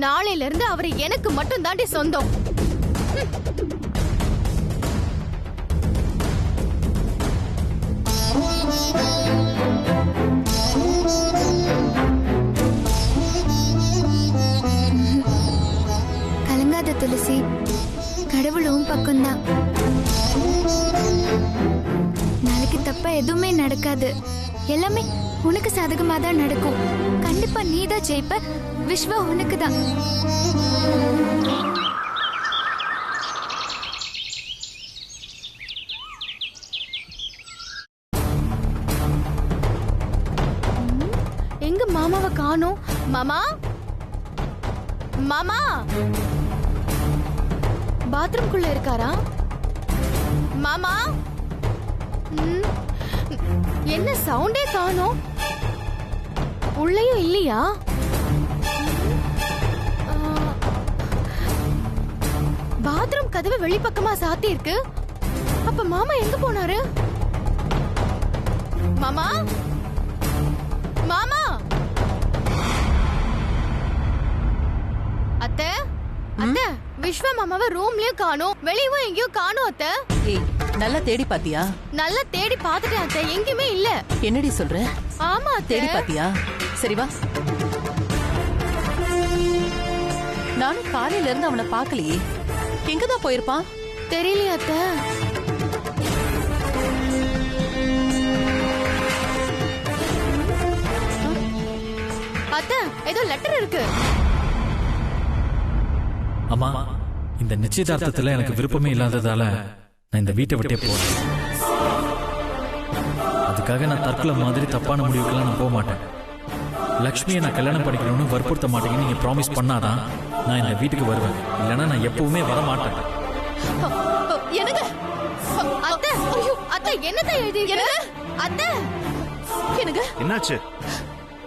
நாளையில இருந்து அவரை எனக்கு மட்டும் தாண்டி சொந்தம். கலங்காத துளசி, கடவுளும் பக்கம்தான். நாளைக்கு தப்பா எதுவுமே நடக்காது, எல்லாமே உனக்கு சாதகமா தான் நடக்கும். கண்டிப்பா நீ தான் ஜெயிப்ப, விஸ்வா உனக்கு தான். எங்க மாமாவை காணோம்? மாமா, மாமா பாத்ரூம்குள்ள இருக்காரா? மாமா, என்ன சவுண்டே காணோம்? உள்ளேயும் இல்லையா? பாத்ரூம் கதவு வெளிப்பக்கமா சாத்தி இருக்கு. அப்ப மாமா எங்க போனாரு? மாமா, மாமா, அத்தை, அத்தை, விஸ்வா மாமாவை ரூம்லயும் காணோம், வெளியவும் எங்கேயும் காணோம் அத்தை. ஏய், நல்லா தேடி பாத்தியா? நல்லா தேடி பாத்துட்டேன் அத்தை, எங்கேயுமே இல்ல. என்னடி சொல்ற? ஆமா அத்தை. தேடி பாத்தியா? சரி வா. நானும் காலையில இருந்து அவனை பார்க்கலையே, எங்கதான் போயிருப்பான்? தெரியலையா அத்தை. அத்தை, ஏதோ லெட்டர் இருக்கு. அம்மா, இந்த நிச்சயதார்த்தத்துல எனக்கு விருப்பமே இல்லாததால நான் இந்த வீட்டை விட்டே போறேன். அதுக்காக நான் தற்கொலை மாதிரி தப்பான முடிவுக்கெல்லாம் நான் போக மாட்டேன். லக்ஷ்மியை நான் கல்யாணம் பண்ணிக்கணும்னு வற்புறுத்த மாட்டேங்கன்னு நீங்க ப்ராமிஸ் பண்ணாதான் நான் இந்த வீட்டுக்கு வருவேன், இல்லைன்னா நான் எப்பவுமே வர மாட்டேன். என்னங்க அத்தை? ஐயோ அத்தை, என்னத்தை எழுதிருக்கீங்க அத்தை? எனக்கு என்னாச்சு?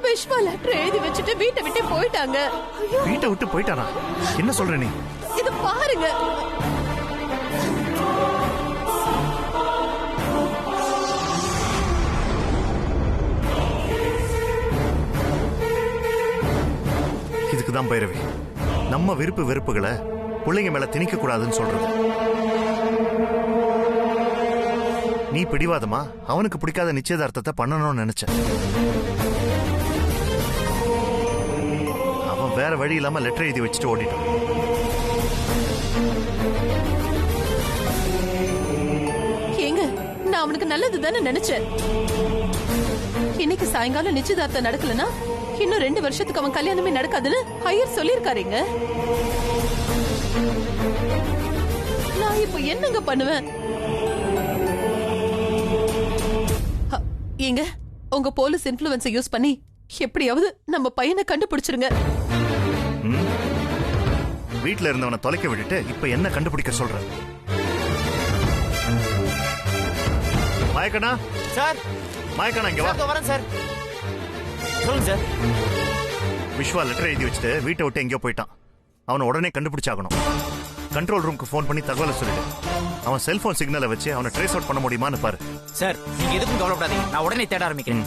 விஸ்வா லெட்டர் எழுதி வச்சுட்டு வீட்டை விட்டு போயிட்டாங்க. வீட்டை விட்டு போயிட்டானா? என்ன சொல்ற நீ? இது பாருங்க. இதுக்குதான் பைரவி நம்ம விருப்பு வெறுப்புகளை பிள்ளைங்க மேல திணிக்க கூடாதுன்னு சொல்றது. நீ பிடிவாதமா அவனுக்கு பிடிக்காத நிச்சயதார்த்தத்தை பண்ணணும்னு நினைச்ச. அவன் வேற வழி இல்லாம லெட்டர் எழுதி வச்சுட்டு ஓடிட்டான். ஏங்க, நான் அவனுக்கு நல்லது தானே நினைச்சேன். இன்னைக்கு சாயங்காலம் நிச்சயதார்த்தம் நடக்கலனா இன்னும் 2 வருஷத்துக்கு அவன் கல்யாணமே நடக்காதுன்னு ஐயர் சொல்லிருக்காருங்க. நான் இப்ப என்னங்க பண்ணுவேன்? ஏங்க, உங்க போலீஸ் இன்ஃப்ளூயன்ஸை யூஸ் பண்ணி எப்படியாவது நம்ம பையனை கண்டுபிடிச்சிருங்க. வீட்டுல இருந்தவனை தொலைக்க விட்டுட்டு இப்ப என்ன கண்டுபிடிக்க சொல்ற? மாயக்கண்ணா சார் மாயக்கண்ணா இங்க வா. வரேன் சார். சொல்லுங்க சார். விஸ்வா லெட்டர் எழுதி வச்சுட்டு வீட்டை விட்டு எங்கேயோ போயிட்டான். அவனை உடனே கண்டுபிடிச்சாகணும். கண்ட்ரோல் ரூமுக்கு ஃபோன் பண்ணி தகவலை சொல்லிடு. அவன் செல்போன் சிக்னலை வச்சு அவனை ட்ரேஸ் அவுட் பண்ண முடியுமான்னு பாரு. சார் நீங்க எதுக்கும் கவலைப்படாதீங்க, நான் உடனே தேட ஆரம்பிக்கிறேன்.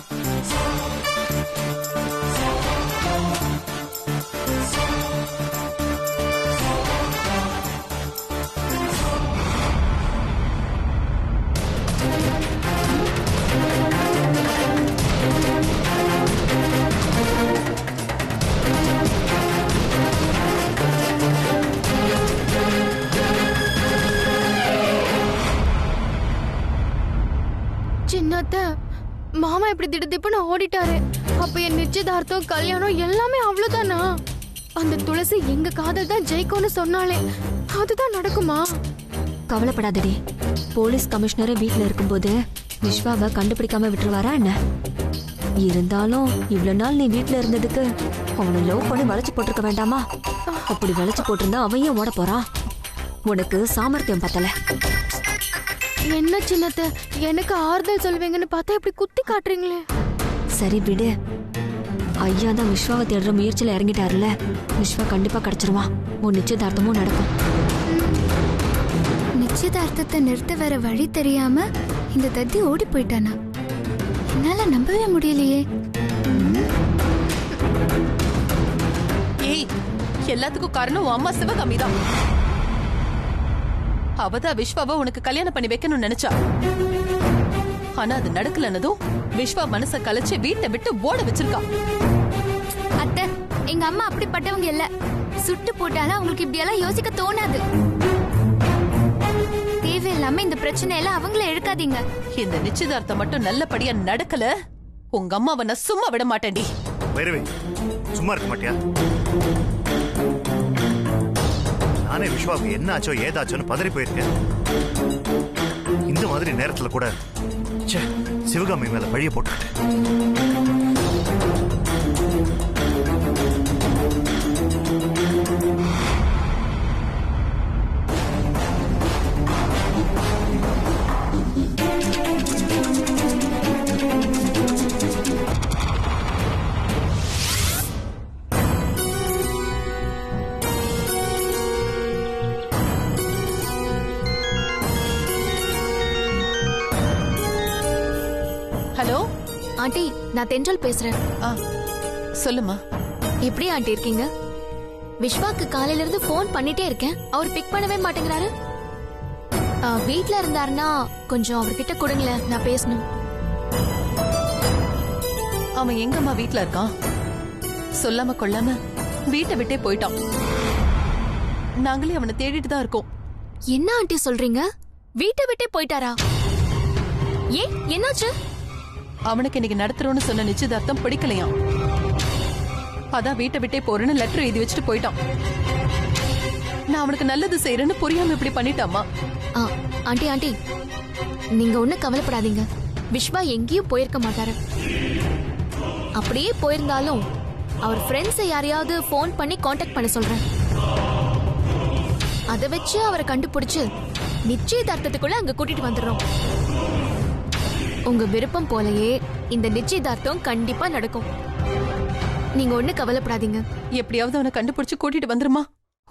சின்னத்த மாமா இப்படி திடுதிப்புன்னு ஓடிட்டாரு. அப்ப என் நிச்சயதார்த்தம் கல்யாணம் எல்லாமே அவ்வளவுதானா? அந்த துளசி எங்க காதல் தான் ஜெயிக்கும்னு சொன்னாலே அதுதான் நடக்குமா? கவலைப்படாதடி. போலீஸ் கமிஷனரே வீட்ல இருக்கும்போது விஸ்வாவை கண்டுபிடிக்காம விட்டுருவாரா என்ன? இருந்தாலும் இவ்வளவு நாள் நீ வீட்ல இருந்ததுக்கு அவனை லவ் பண்ணி வளைச்சு போட்டிருக்க வேண்டாமா? அப்படி வளைச்சு போட்டிருந்தா அவன் ஏன் ஓட போறான்? உனக்கு சாமர்த்தியம் பத்தல. என்ன சின்னத்த, எனக்கு ஆறுதல் சொல்வீங்கன்னு பார்த்தா இப்படி குத்தி காட்டுறீங்களே. சரி விடு. ஐயா தான் விஸ்வாவை தேடுற முயற்சியில இறங்கிட்டாருல. விஸ்வா கண்டிப்பா கிடைச்சிருவான். உன் நிச்சயதார்த்தமும் நடக்கும். நிச்சயதார்த்தத்தை நிறுத்த வேற வழி தெரியாம இந்த தத்தி ஓடி போயிட்டானா? என்னால நம்பவே முடியலையே. ஏய், எல்லாத்துக்கும் காரணம் உன் அம்மா சிவகாமி தான். அவதான் விஸ்வாவை உனக்கு கல்யாணம் பண்ணி வைக்கணும்னு நினைச்சா. ஆனா அது நடக்கலன்னதும் விஸ்வா மனச கலைச்சு வீட்டை விட்டு ஓட வச்சிருக்கா. அத்தை, எங்க அம்மா அப்படிப்பட்டவங்க இல்ல. சுட்டு போட்டாலும் அவங்களுக்கு இப்படி எல்லாம் யோசிக்க தோணாது. தேவையில்லாம இந்த பிரச்சனை எல்லாம் அவங்கள எடுக்காதீங்க. இந்த நிச்சயதார்த்தம் மட்டும் நல்லபடியா நடக்கல, உங்க அம்மாவை நான் சும்மா விட மாட்டேன்டி. வைரவி சும்மா இருக்க மாட்டியா? நானே விஸ்வாவுக்கு என்ன ஆச்சோ ஏதாச்சோன்னு பதறி போயிருக்கேன். இந்த மாதிரி நேரத்துல கூட சிவகாமி மேல பழிய போட்டுக்கிட்டேன். ஹலோ ஆண்டி, நான் தென்றல் பேசுறேன். சொல்லுமா. எப்படி ஆண்டி இருக்கீங்க? விஸ்வாக்கு காலையில இருந்து போன் பண்ணிட்டே இருக்கேன், அவர் பிக் பண்ணவே மாட்டேங்கிறாரு. வீட்ல இருந்தாருன்னா கொஞ்சம் அவர்கிட்ட கொடுங்களேன், நான் பேசணும். அவன் எங்கம்மா வீட்ல இருக்கான்? சொல்லாம கொள்ளாம வீட்டை விட்டே போயிட்டான். நாங்களே அவனை தேடிட்டு தான் இருக்கோம். என்ன ஆண்டி சொல்றீங்க? வீட்டை விட்டே போயிட்டாரா? ஏன், என்னாச்சு? அவனுக்கு இன்னைக்கு நடத்துறோம்னு சொன்ன நிச்சயதார்த்தம் பிடிக்கலையாம். அதான் வீட்டை விட்டே போறேன்னு லெட்டர் எழுதி வச்சுட்டு போயிட்டான். நான் அவனுக்கு நல்லது செய்யறேன்னு புரியாம இப்படி பண்ணிட்டாமா. ஆண்டி ஆண்டி, நீங்க ஒண்ணு கவலைப்படாதீங்க. விஸ்வா எங்கேயும் போயிருக்க மாட்டாரு. அப்படியே போயிருந்தாலும் அவர் ஃப்ரெண்ட்ஸை யாரையாவது போன் பண்ணி காண்டாக்ட் பண்ண சொல்றேன். அதை வச்சு அவரை கண்டுபிடிச்சு நிச்சயதார்த்தத்துக்குள்ள அங்க கூட்டிட்டு வந்துடுறோம். உங்க விருப்பம் போலயே இந்த நிச்சயதார்த்தம் கண்டிப்பா நடக்கும். நீங்க ஒண்ணு கவலைப்படாதீங்க. எப்படியாவது அவனை கண்டுபிடிச்சு கூட்டிட்டு வந்துருமா,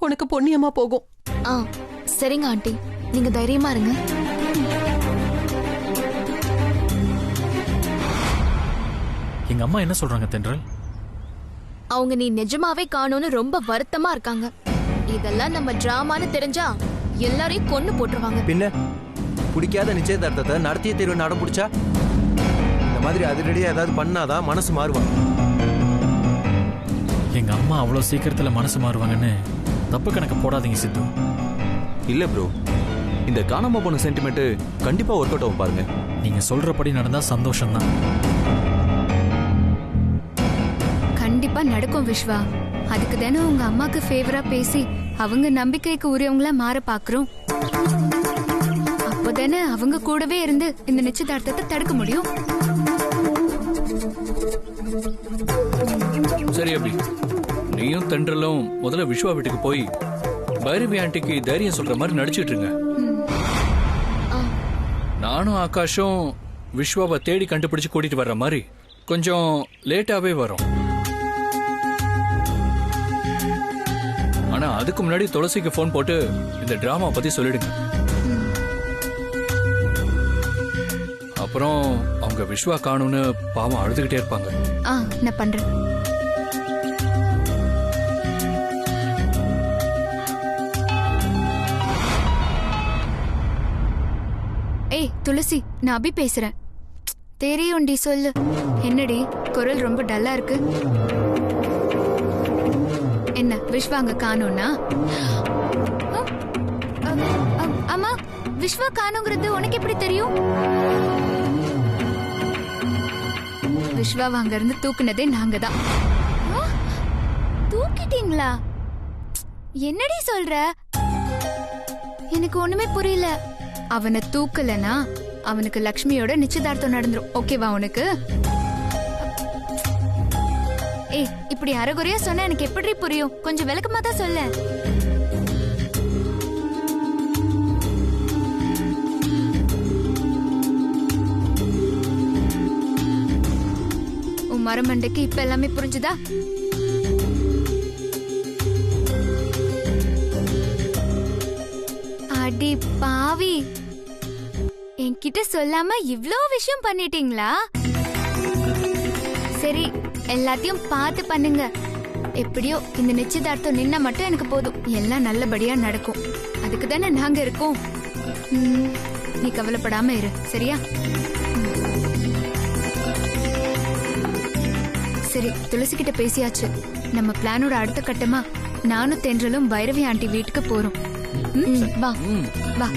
உனக்கு பொன்னியமா போகும். சரிங்க ஆண்டி, நீங்க தைரியமா இருங்க. எங்க அம்மா என்ன சொல்றாங்க தென்றல்? அவங்க நீ நிஜமாவே காணோன்னு ரொம்ப வருத்தமா இருக்காங்க. இதெல்லாம் நம்ம டிராமான்னு தெரிஞ்சா எல்லாரையும் கொன்னு போட்டுருவாங்க. பின்ன பிடிக்காத நிச்சயதார்த்தத்தை நடத்திய தேர்வு நடம் பிடிச்சா இந்த மாதிரி அதிரடியா ஏதாவது பண்ணாதான் மனசு மாறுவாங்க. எங்க அம்மா அவ்வளவு சீக்கிரத்துல மனசு மாறுவாங்கன்னு தப்பு கணக்கு போடாதீங்க சித்து. இல்ல ப்ரோ, இந்த காணாம போன சென்டிமெண்ட் கண்டிப்பா ஒர்க் அவுட் ஆகும் பாருங்க. நீங்க சொல்றபடி நடந்தா சந்தோஷம் தான். கண்டிப்பா நடக்கும் விஸ்வா. அதுக்கு தானே உங்க அம்மாக்கு ஃபேவரா பேசி அவங்க நம்பிக்கைக்கு உரியவங்களா மாற பாக்குறோம். அப்பதானே அவங்க கூடவே இருந்து இந்த நிச்சயதார்த்தத்தை தடுக்க முடியும். சரி அபி, நீயும் தென்றலும் முதல்ல விஸ்வா வீட்டுக்கு போய் பைரவி ஆண்டிக்கு தைரியம் சொல்ற மாதிரி நடிச்சிட்டு இருங்க. நானும் ஆகாஷும் விஸ்வாவை தேடி கண்டுபிடிச்சு கூட்டிட்டு வர்ற மாதிரி கொஞ்சம் லேட்டாவே வரும். ஆனா அதுக்கு முன்னாடி துளசிக்கு போன் போட்டு இந்த டிராமா பத்தி சொல்லிடுங்க. அப்புறம் அவங்க விஸ்வா காணும்னு பாவம் அழுதுகிட்டே இருப்பாங்க. நான் பண்றேன். ஏய் துளசி, நான் அபி பேசுறேன். தெரியும்டி, சொல்லு. என்னடி குரல் ரொம்ப டல்லா இருக்கு? என்ன விஸ்வா அங்க காணோம்னா? அம்மா, விஸ்வா காணோங்கிறது உனக்கு எப்படி தெரியும்? விஸ்வாவை அங்க இருந்து தூக்குனதே நாங்க தான். தூக்கிட்டீங்களா? என்னடி சொல்ற? எனக்கு ஒண்ணுமே புரியல. அவனை தூக்கலனா அவனுக்கு லக்ஷ்மியோட நிச்சயதார்த்தம் நடந்துரும். ஓகேவா உனக்கு? ஏய், இப்படி அரைகுறையா சொன்னா எனக்கு எப்படி புரியும்? கொஞ்சம் விளக்கமா தான் சொல்ல. உன் மரமண்டைக்கு இப்ப எல்லாமே புரிஞ்சுதா? அடி பாவி, என்கிட்ட சொல்லாம இவ்ளோ விஷயம் பண்ணிட்டீங்களா? சரி, எல்லாத்தையும் பார்த்து பண்ணுங்க. எப்படியோ இந்த நிச்சயதார்த்தம் நின்னா மட்டும் எனக்கு போதும். எல்லாம் நல்லபடியா நடக்கும். அதுக்கு தானே நாங்க இருக்கோம். நீ கவலைப்படாம இரு, சரியா? சரி, துளசி கிட்ட பேசியாச்சு. நம்ம பிளானோட அடுத்த கட்டமா நானும் தென்றலும் பைரவி ஆண்டி வீட்டுக்கு போறோம். வா வா.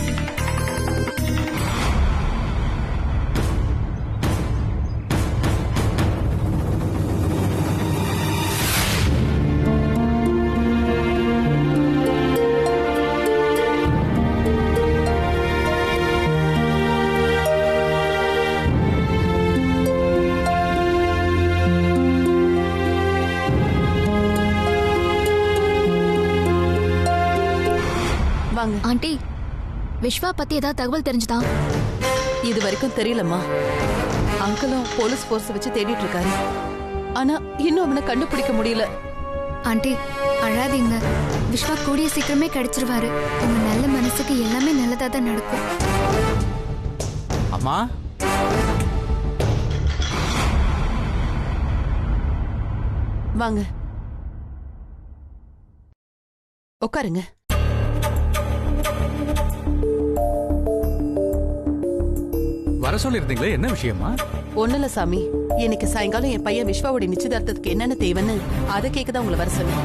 ஆண்டி, விஸ்வா பத்தி ஏதாவது தகவல் தெரிஞ்சுதா? இது வரைக்கும் தெரியலம்மா. அங்கிளும் போலீஸ் போர்ஸ் வச்சு தேடிட்டு இருக்காரு. ஆனா இன்னும் அவனை கண்டுபிடிக்க முடியல. ஆண்டி அழாதீங்க. விஸ்வா கூடிய சீக்கிரமே கிடைச்சிருவாரு. உங்க நல்ல மனசுக்கு எல்லாமே நல்லதா தான் நடக்கும். அம்மா, வாங்க உட்காருங்க. வர சொல்லிருந்தீங்களே, என்ன விஷயமா? ஒண்ணுல சாமி, இன்னைக்கு சாயங்காலம் என் பையன் விஸ்வாவோட நிச்சயதார்த்தத்துக்கு என்னென்ன தேவைன்னு அதை கேட்கதான் உங்களை வர சொன்னேன்.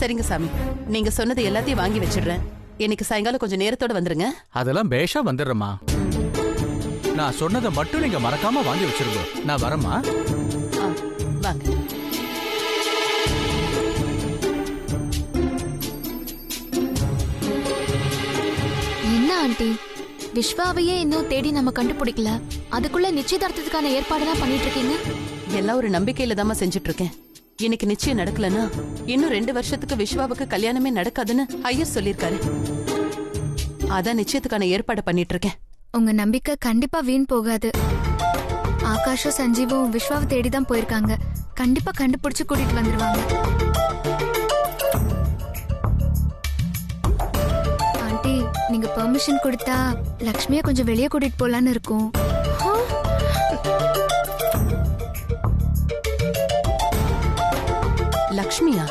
சரிங்க சாமி, நீங்க சொன்னது எல்லாத்தையும் வாங்கி வச்சிடுறேன். இன்னைக்கு சாயங்காலம் கொஞ்சம் நேரத்தோட வந்துருங்க. அதெல்லாம் பேஷா வந்துடுறேம்மா. நான் சொன்னதை மட்டும் நீங்க மறக்காம வாங்கி வச்சிருங்க. நான் வரேம்மா. வாங்க. என்ன ஆண்டி, விஸ்வாவையே இன்னும் தேடி நம்ம கண்டுபிடிக்கல, அதுக்குள்ள நிச்சயதார்த்தத்துக்கான ஏற்பாடெல்லாம் பண்ணிட்டு இருக்கீங்க? எல்லாம் ஒரு நம்பிக்கையில தாமா செஞ்சுட்டு இருக்கேன். இன்னைக்கு நிச்சயம் நடக்கலன்னா இன்னும் 2 வருஷத்துக்கு விஸ்வாவுக்கு கல்யாணமே நடக்காதுன்னு ஐயர் சொல்லிருக்காரு. அதான் நிச்சயத்துக்கான ஏற்பாடு பண்ணிட்டு இருக்கேன். உங்க நம்பிக்கை கண்டிப்பா வீண் போகாது. ஆகாஷும் சஞ்சீவும் விஸ்வாவை தேடிதான் போயிருக்காங்க. கண்டிப்பா கண்டுபிடிச்சு கூட்டிட்டு வந்துருவாங்க. ஆண்டி, நீங்க பெர்மிஷன் கொடுத்தா லக்ஷ்மியை கொஞ்சம் வெளியே கூட்டிட்டு போலான்னு இருக்கோம். லக்ஷ்மியா?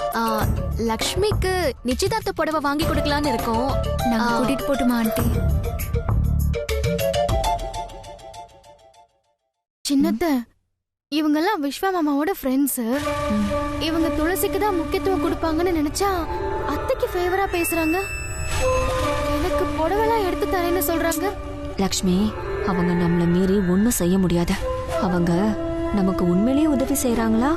லக்ஷ்மிக்கு நிச்சயதார்த்த புடவை வாங்கி கொடுக்கலான்னு இருக்கோம். நாங்க கூட்டிட்டு போட்டுமா ஆண்டி? சின்னத்த, இவங்கெல்லாம் விஸ்வா மாமாவோட ஃப்ரெண்ட்ஸ். இவங்க துளசிக்கு தான் முக்கியத்துவம் கொடுப்பாங்கன்னு நினைச்சா அத்தைக்கு ஃபேவரா பேசுறாங்க. எனக்கு புடவெல்லாம் எடுத்து தரேன்னு சொல்றாங்க. லக்ஷ்மி, அவங்க நம்மள மீறி ஒன்னும் செய்ய முடியாது. அவங்க நமக்கு உண்மையிலேயே உதவி செய்யறாங்களா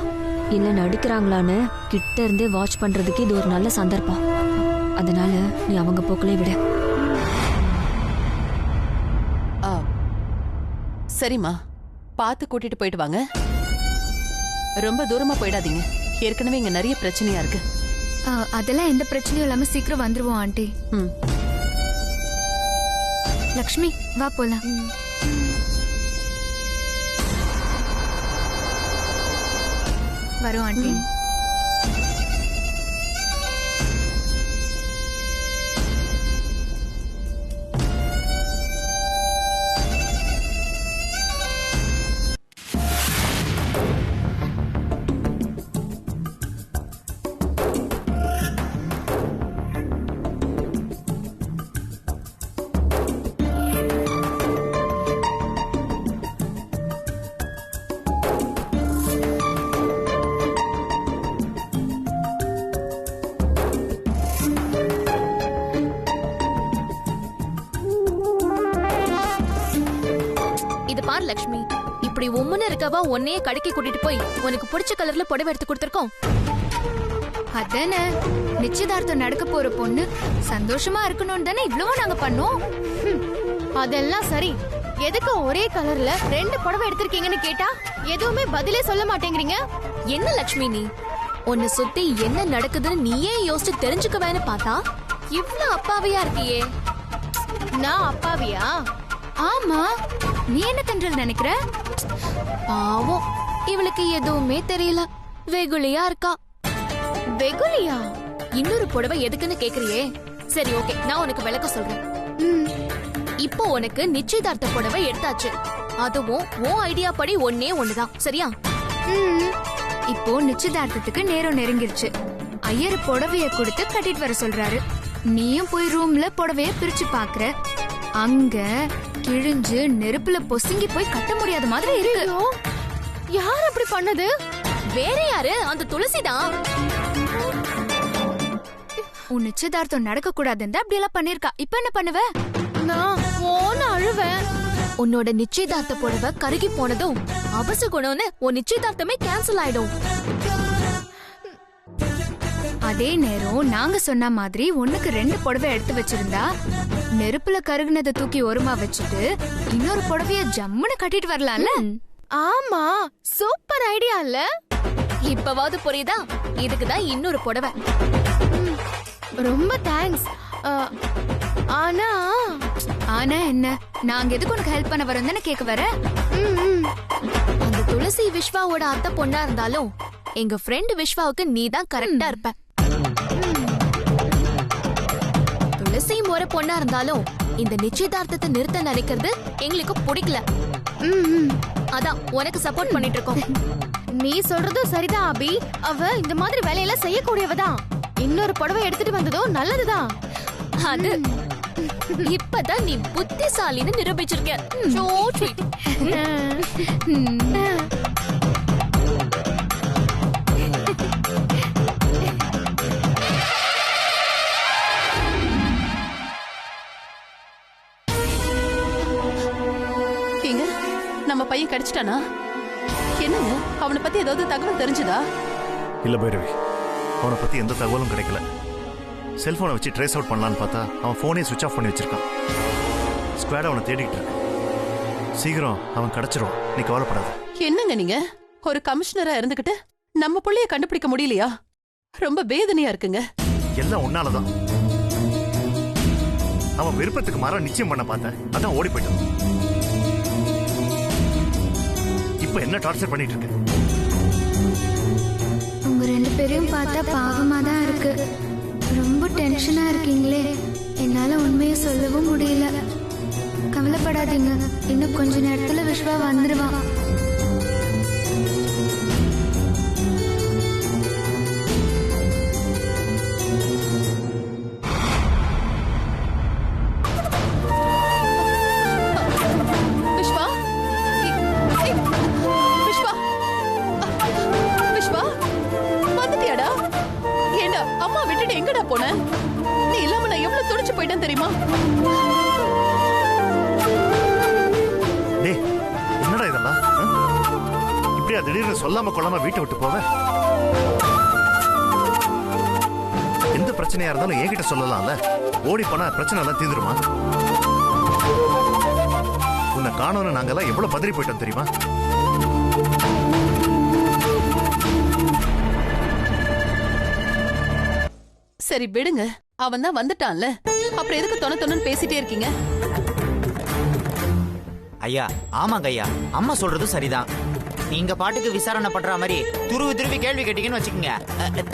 இல்ல நடிக்கிறாங்களான்னு கிட்ட இருந்தே வாட்ச் பண்றதுக்கு இது ஒரு நல்ல சந்தர்ப்பம். அதனால நீ அவங்க போக்கிலே விட. சரிம்மா, பார்த்து கூட்டிட்டு போயிட்டு வாங்க. ரொம்ப தூரமா போயிடாதீங்க. ஏற்கனவே இங்க நிறைய பிரச்சனையா இருக்கு. அதெல்லாம் எந்த பிரச்சனையும் இல்லாம சீக்கிரம் வந்துருவோம் ஆண்டி. லக்ஷ்மி வா போலாம். வரோம் ஆண்டி. லட்சுமி, இப்படி உம்முன்னு இருக்கவா உன்னையே கடைக்கு கூட்டிட்டு போய் உனக்கு பிடிச்ச கலர்ல புடவை எடுத்து கொடுத்திருக்கோம். அதானே நிச்சயதார்த்தம் நடக்க போற பொண்ணு சந்தோஷமா இருக்கணும்னு தானே இவ்வளவு நாங்க பண்ணோம். அதெல்லாம் சரி, எதுக்கு ஒரே கலர்ல 2 புடவை எடுத்திருக்கீங்கன்னு கேட்டா எதுவுமே பதிலே சொல்ல மாட்டேங்கிறீங்க. என்ன லட்சுமி, நீ உன்னை சுத்தி என்ன நடக்குதுன்னு நீயே யோசிச்சு தெரிஞ்சுக்கவேன்னு பார்த்தா இவ்ளோ அப்பாவியா இருக்கியே. நான் அப்பாவியா? ஆமா, நீ என்ன தென்றல் நினைக்கிற? பாவம், இவளுக்கு எதுவுமே தெரியல, வெகுளியா இருக்கா. வெகுளியா? இன்னொரு புடவை எதுக்குன்னு கேக்குறியே. சரி ஓகே, நான் உனக்கு விளக்க சொல்றேன். இப்போ உனக்கு நிச்சயதார்த்த புடவை எடுத்தாச்சு, அதுவும் உன் ஐடியா படி ஒன்னே ஒண்ணுதான், சரியா? இப்போ நிச்சயதார்த்தத்துக்கு நேரம் நெருங்கிருச்சு. ஐயர் புடவைய கொடுத்து கட்டிட்டு வர சொல்றாரு. நீயும் போய் ரூம்ல புடவைய பிரிச்சு பாக்குற. அங்க கிழிஞ்சு நெருப்புல பொசுங்கி போய் கட்ட முடியாத மாதிரி இருக்கு. யார் அப்படி பண்ணது? வேற யாரு? அந்த துளசிதான். உன் நிச்சயதார்த்தம் நடக்க கூடாதுன்னு அப்படி எல்லாம் பண்ணிருக்கா. இப்ப என்ன பண்ணுவ? நான் ஓன அழுவேன். உன்னோட நிச்சயதார்த்த புடவை கருகி போனதும் அபசகுணம்னு உன் நிச்சயதார்த்தமே கேன்சல் ஆயிடும். அதே நேரம் நாங்க சொன்ன மாதிரி ஒண்ணுக்கு 2 புடவை எடுத்து வச்சிருந்தா நெருப்புல கருகுனதை தூக்கி ஓரமா வச்சுட்டு இன்னொரு புடவைய ஜம்முன்னு கட்டிட்டு வரலாம்ல. ஆமா, சூப்பர் ஐடியா இல்ல? இப்பவாவது புரியுதா? இதுக்குதான் இன்னொரு புடவை. ரொம்ப தேங்க்ஸ். ஆனா ஆனா என்ன, நாங்க எதுக்கு உனக்கு ஹெல்ப் பண்ண வரோம் தானே கேட்க வர. அந்த துளசி விஸ்வாவோட அத்தை பொண்ணா இருந்தாலும் எங்க ஃப்ரெண்ட் விஸ்வாவுக்கு நீ தான் கரெக்டா இருப்ப. துளசி முறை பொண்ணா இருந்தாலும் இந்த நிச்சயதார்த்தத்தை நிறுத்த நினைக்கிறது எங்களுக்கு பிடிக்கல. அதான் உனக்கு சப்போர்ட் பண்ணிட்டு இருக்கோம். நீ சொல்றது சரிதான் அபி. அவ இந்த மாதிரி வேலையெல்லாம் செய்யக்கூடியவதான். இன்னொரு புடவை எடுத்துட்டு வந்ததும் நல்லதுதான். அது இப்பதான் நீ புத்திசாலின்னு நிரூபிச்சிருக்க. நம்ம பையன் கிடைச்சிட்டானா? என்னங்க, அவனை பத்தி ஏதாவது தகவல் தெரிஞ்சதா? இல்ல பைரவி, அவனை பத்தி எந்த தகவலும் கிடைக்கல. செல்போனை வச்சு ட்ரேஸ் அவுட் பண்ணலான்னு பார்த்தா அவன் போனே சுவிட்ச் ஆஃப் பண்ணி வச்சிருக்கான். ஸ்குவாட் அவனை தேடிட்டு இருக்கு. சீக்கிரம் அவன் கிடைச்சிரும், நீ கவலைப்படாத. என்னங்க நீங்க ஒரு கமிஷனரா இருந்துகிட்டு நம்ம புள்ளைய கண்டுபிடிக்க முடியலையா? ரொம்ப வேதனையா இருக்குங்க. எல்லாம் உன்னாலதான். அவன் விருப்பத்துக்கு மாற நிச்சயம் பண்ண பார்த்தேன், அதான் ஓடி போயிட்டான். இப்ப என்ன டார்ச்சர் பண்ணிட்டு இருக்க? உங்க 2 பேரையும் பார்த்தா பாவமா தான் இருக்கு. ரொம்ப டென்ஷனா இருக்கீங்களே. என்னால உண்மையை சொல்லவும் முடியல. கவலைப்படாதீங்க, இன்னும் கொஞ்ச நேரத்துல விஸ்வா வந்துருவான். எங்கடா போன? நீ இல்லாம நான் எவ்வளவு துடிச்சு போயிட்டேன் தெரியுமா? டேய், என்னடா இதெல்லாம்? இப்படியா திடீர்னு சொல்லாம கொள்ளாம வீட்டை விட்டு போவ? எந்த பிரச்சனையா இருந்தாலும் என்கிட்ட சொல்லலாம்ல. ஓடி போனா பிரச்சனை எல்லாம் தீந்துருமா? உன்னை காணோன்னு நாங்கெல்லாம் எவ்வளவு பதறி போயிட்டோம் தெரியுமா? சரி விடுங்க, அவன் தான் வந்துட்டான்ல, அப்புறம் எதுக்கு தொணன்னு பேசிட்டே இருக்கீங்க? ஐயா ஆமாங்க ஐயா, அம்மா சொல்றது சரிதான். நீங்க பாட்டுக்கு விசாரணை பண்ற மாதிரி துருவி கேள்வி கேட்டீங்கன்னு வச்சுக்கோங்க,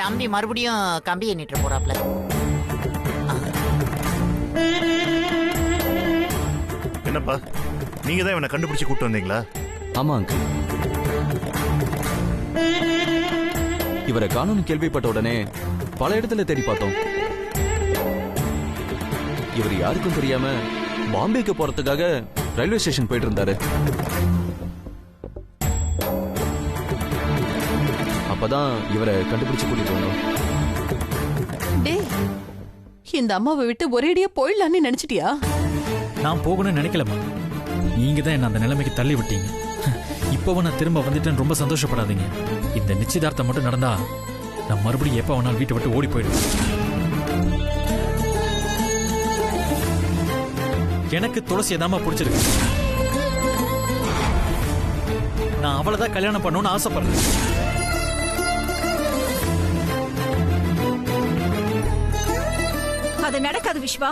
தம்பி மறுபடியும் கம்பி எண்ணிட்டு போறாப்ல. என்னப்பா, நீங்க தான் இவனை கண்டுபிடிச்சு கூட்டு வந்தீங்களா? ஆமா அங்கிள். இவரை காணும்னு கேள்விப்பட்ட உடனே பல இடத்துல தேடி பார்த்தோம். இவர் யாருக்கும் தெரியாம பாம்பேக்கு போறதுக்காக ரயில்வே ஸ்டேஷன் போயிட்டு இருந்தாரு. அப்பதான் இவரை கண்டுபிடிச்சு கூட்டிட்டு வந்தோம். டேய், இந்த அம்மாவை விட்டு ஒரேடியா போயிடலான்னு நினைச்சிட்டியா? நான் போகணும்னு நினைக்கலமா, நீங்க தான் என்ன அந்த நிலைமைக்கு தள்ளி விட்டீங்க. இப்பவும் நான் திரும்ப வந்துட்டேன்னு ரொம்ப சந்தோஷப்படாதீங்க. இந்த நிச்சயதார்த்தம் மட்டும் நடந்தா நான் மறுபடியும் எப்ப வேணாலும் வீட்டை விட்டு ஓடி போயிடுவேன். எனக்கு துளசியை தாமா பிடிச்சிருக்கு. நான் அவளைதான் கல்யாணம் பண்ணணும்னு ஆசைப்படுறேன். அது நடக்காது விஸ்வா.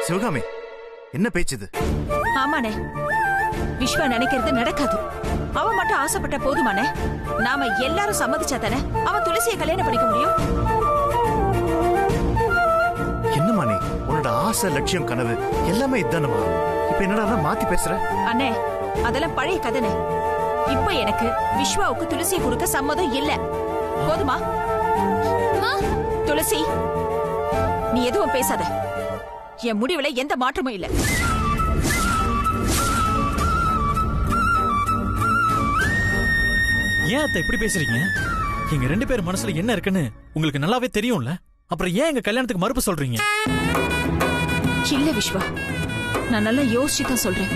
சிவகாமி, என்ன பேச்சுது? ஆமாண்ணே, விஸ்வா நினைக்கிறது நடக்காது. அவன் மட்டும் ஆசைப்பட்ட போதுமானே? நாம எல்லாரும் சம்மதிச்சா தானே அவன் துளசியை கல்யாணம் பண்ணிக்க முடியும். என்னம்மா நீ, உன்னோட ஆசை, லட்சியம், கனவு எல்லாமே இதுதானமா? இப்ப என்னடா மாத்தி பேசுற? அண்ணே, அதெல்லாம் பழைய கதைனே. இப்ப எனக்கு விஸ்வாவுக்கு துளசியை கொடுக்க சம்மதம் இல்ல. போதுமா? துளசி, நீ எதுவும் பேசாத. என் முடிவுல எந்த மாற்றமும் இல்ல. ஏன் அத்தை இப்படி பேசுறீங்க? எங்க 2 பேர் மனசுல என்ன இருக்குன்னு உங்களுக்கு நல்லாவே தெரியும்ல. அப்புறம் ஏன் எங்க கல்யாணத்துக்கு மறுப்பு சொல்றீங்க? இல்ல விஸ்வா, நான் நல்லா யோசிச்சு தான் சொல்றேன்.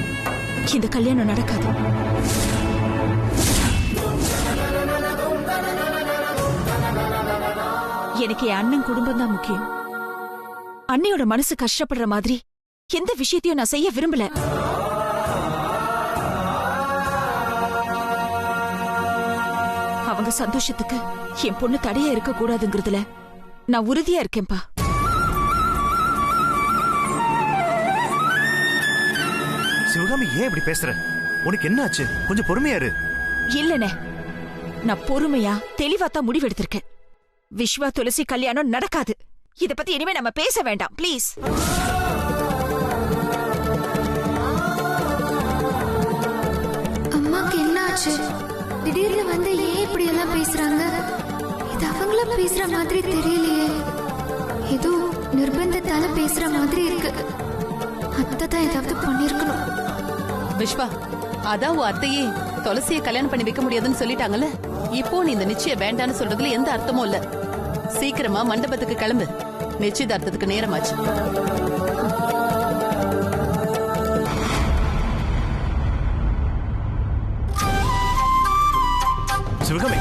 இந்த கல்யாணம் நடக்காது. எனக்கு என் அண்ணன் குடும்பம் தான் முக்கியம். அண்ணியோட மனசு கஷ்டப்படுற மாதிரி எந்த விஷயத்தையும் நான் செய்ய விரும்பல. அவங்க சந்தோஷத்துக்கு என் பொண்ணு தடையா இருக்க கூடாதுங்கிறதுல நான் உறுதியா இருக்கேன்பா. சிவகாமி, ஏன் இப்படி பேசுற? உனக்கு என்ன ஆச்சு? கொஞ்சம் பொறுமையா இரு. இல்லனே, நான் பொறுமையா தெளிவா தான் முடிவெடுத்திருக்கேன். விஸ்வா துளசி கல்யாணம் நடக்காது. இத பத்தி இனிமே நம்ம பேச வேண்டாம், ப்ளீஸ். அம்மாக்கு என்ன ஆச்சு? திடீர்னு வந்து ஏன் இப்படி எல்லாம் பேசுறாங்க? இது அவங்கள பேசுற மாதிரி தெரியலையே. ஏதோ நிர்பந்தத்தால பேசுற மாதிரி இருக்கு. அத்தை தான் ஏதாவது பண்ணிருக்கணும். விஸ்வா, அதான் உன் அத்தையே துளசியை கல்யாணம் பண்ணி வைக்க முடியாதுன்னு சொல்லிட்டாங்கல்ல. இப்போ நீ இந்த நிச்சயம் வேண்டான்னு சொல்றதுல எந்த அர்த்தமும் இல்ல. சீக்கிரமா மண்டபத்துக்கு கிளம்பு, நிச்சயதார்த்தத்துக்கு நேரமாச்சு. சிவகாமி,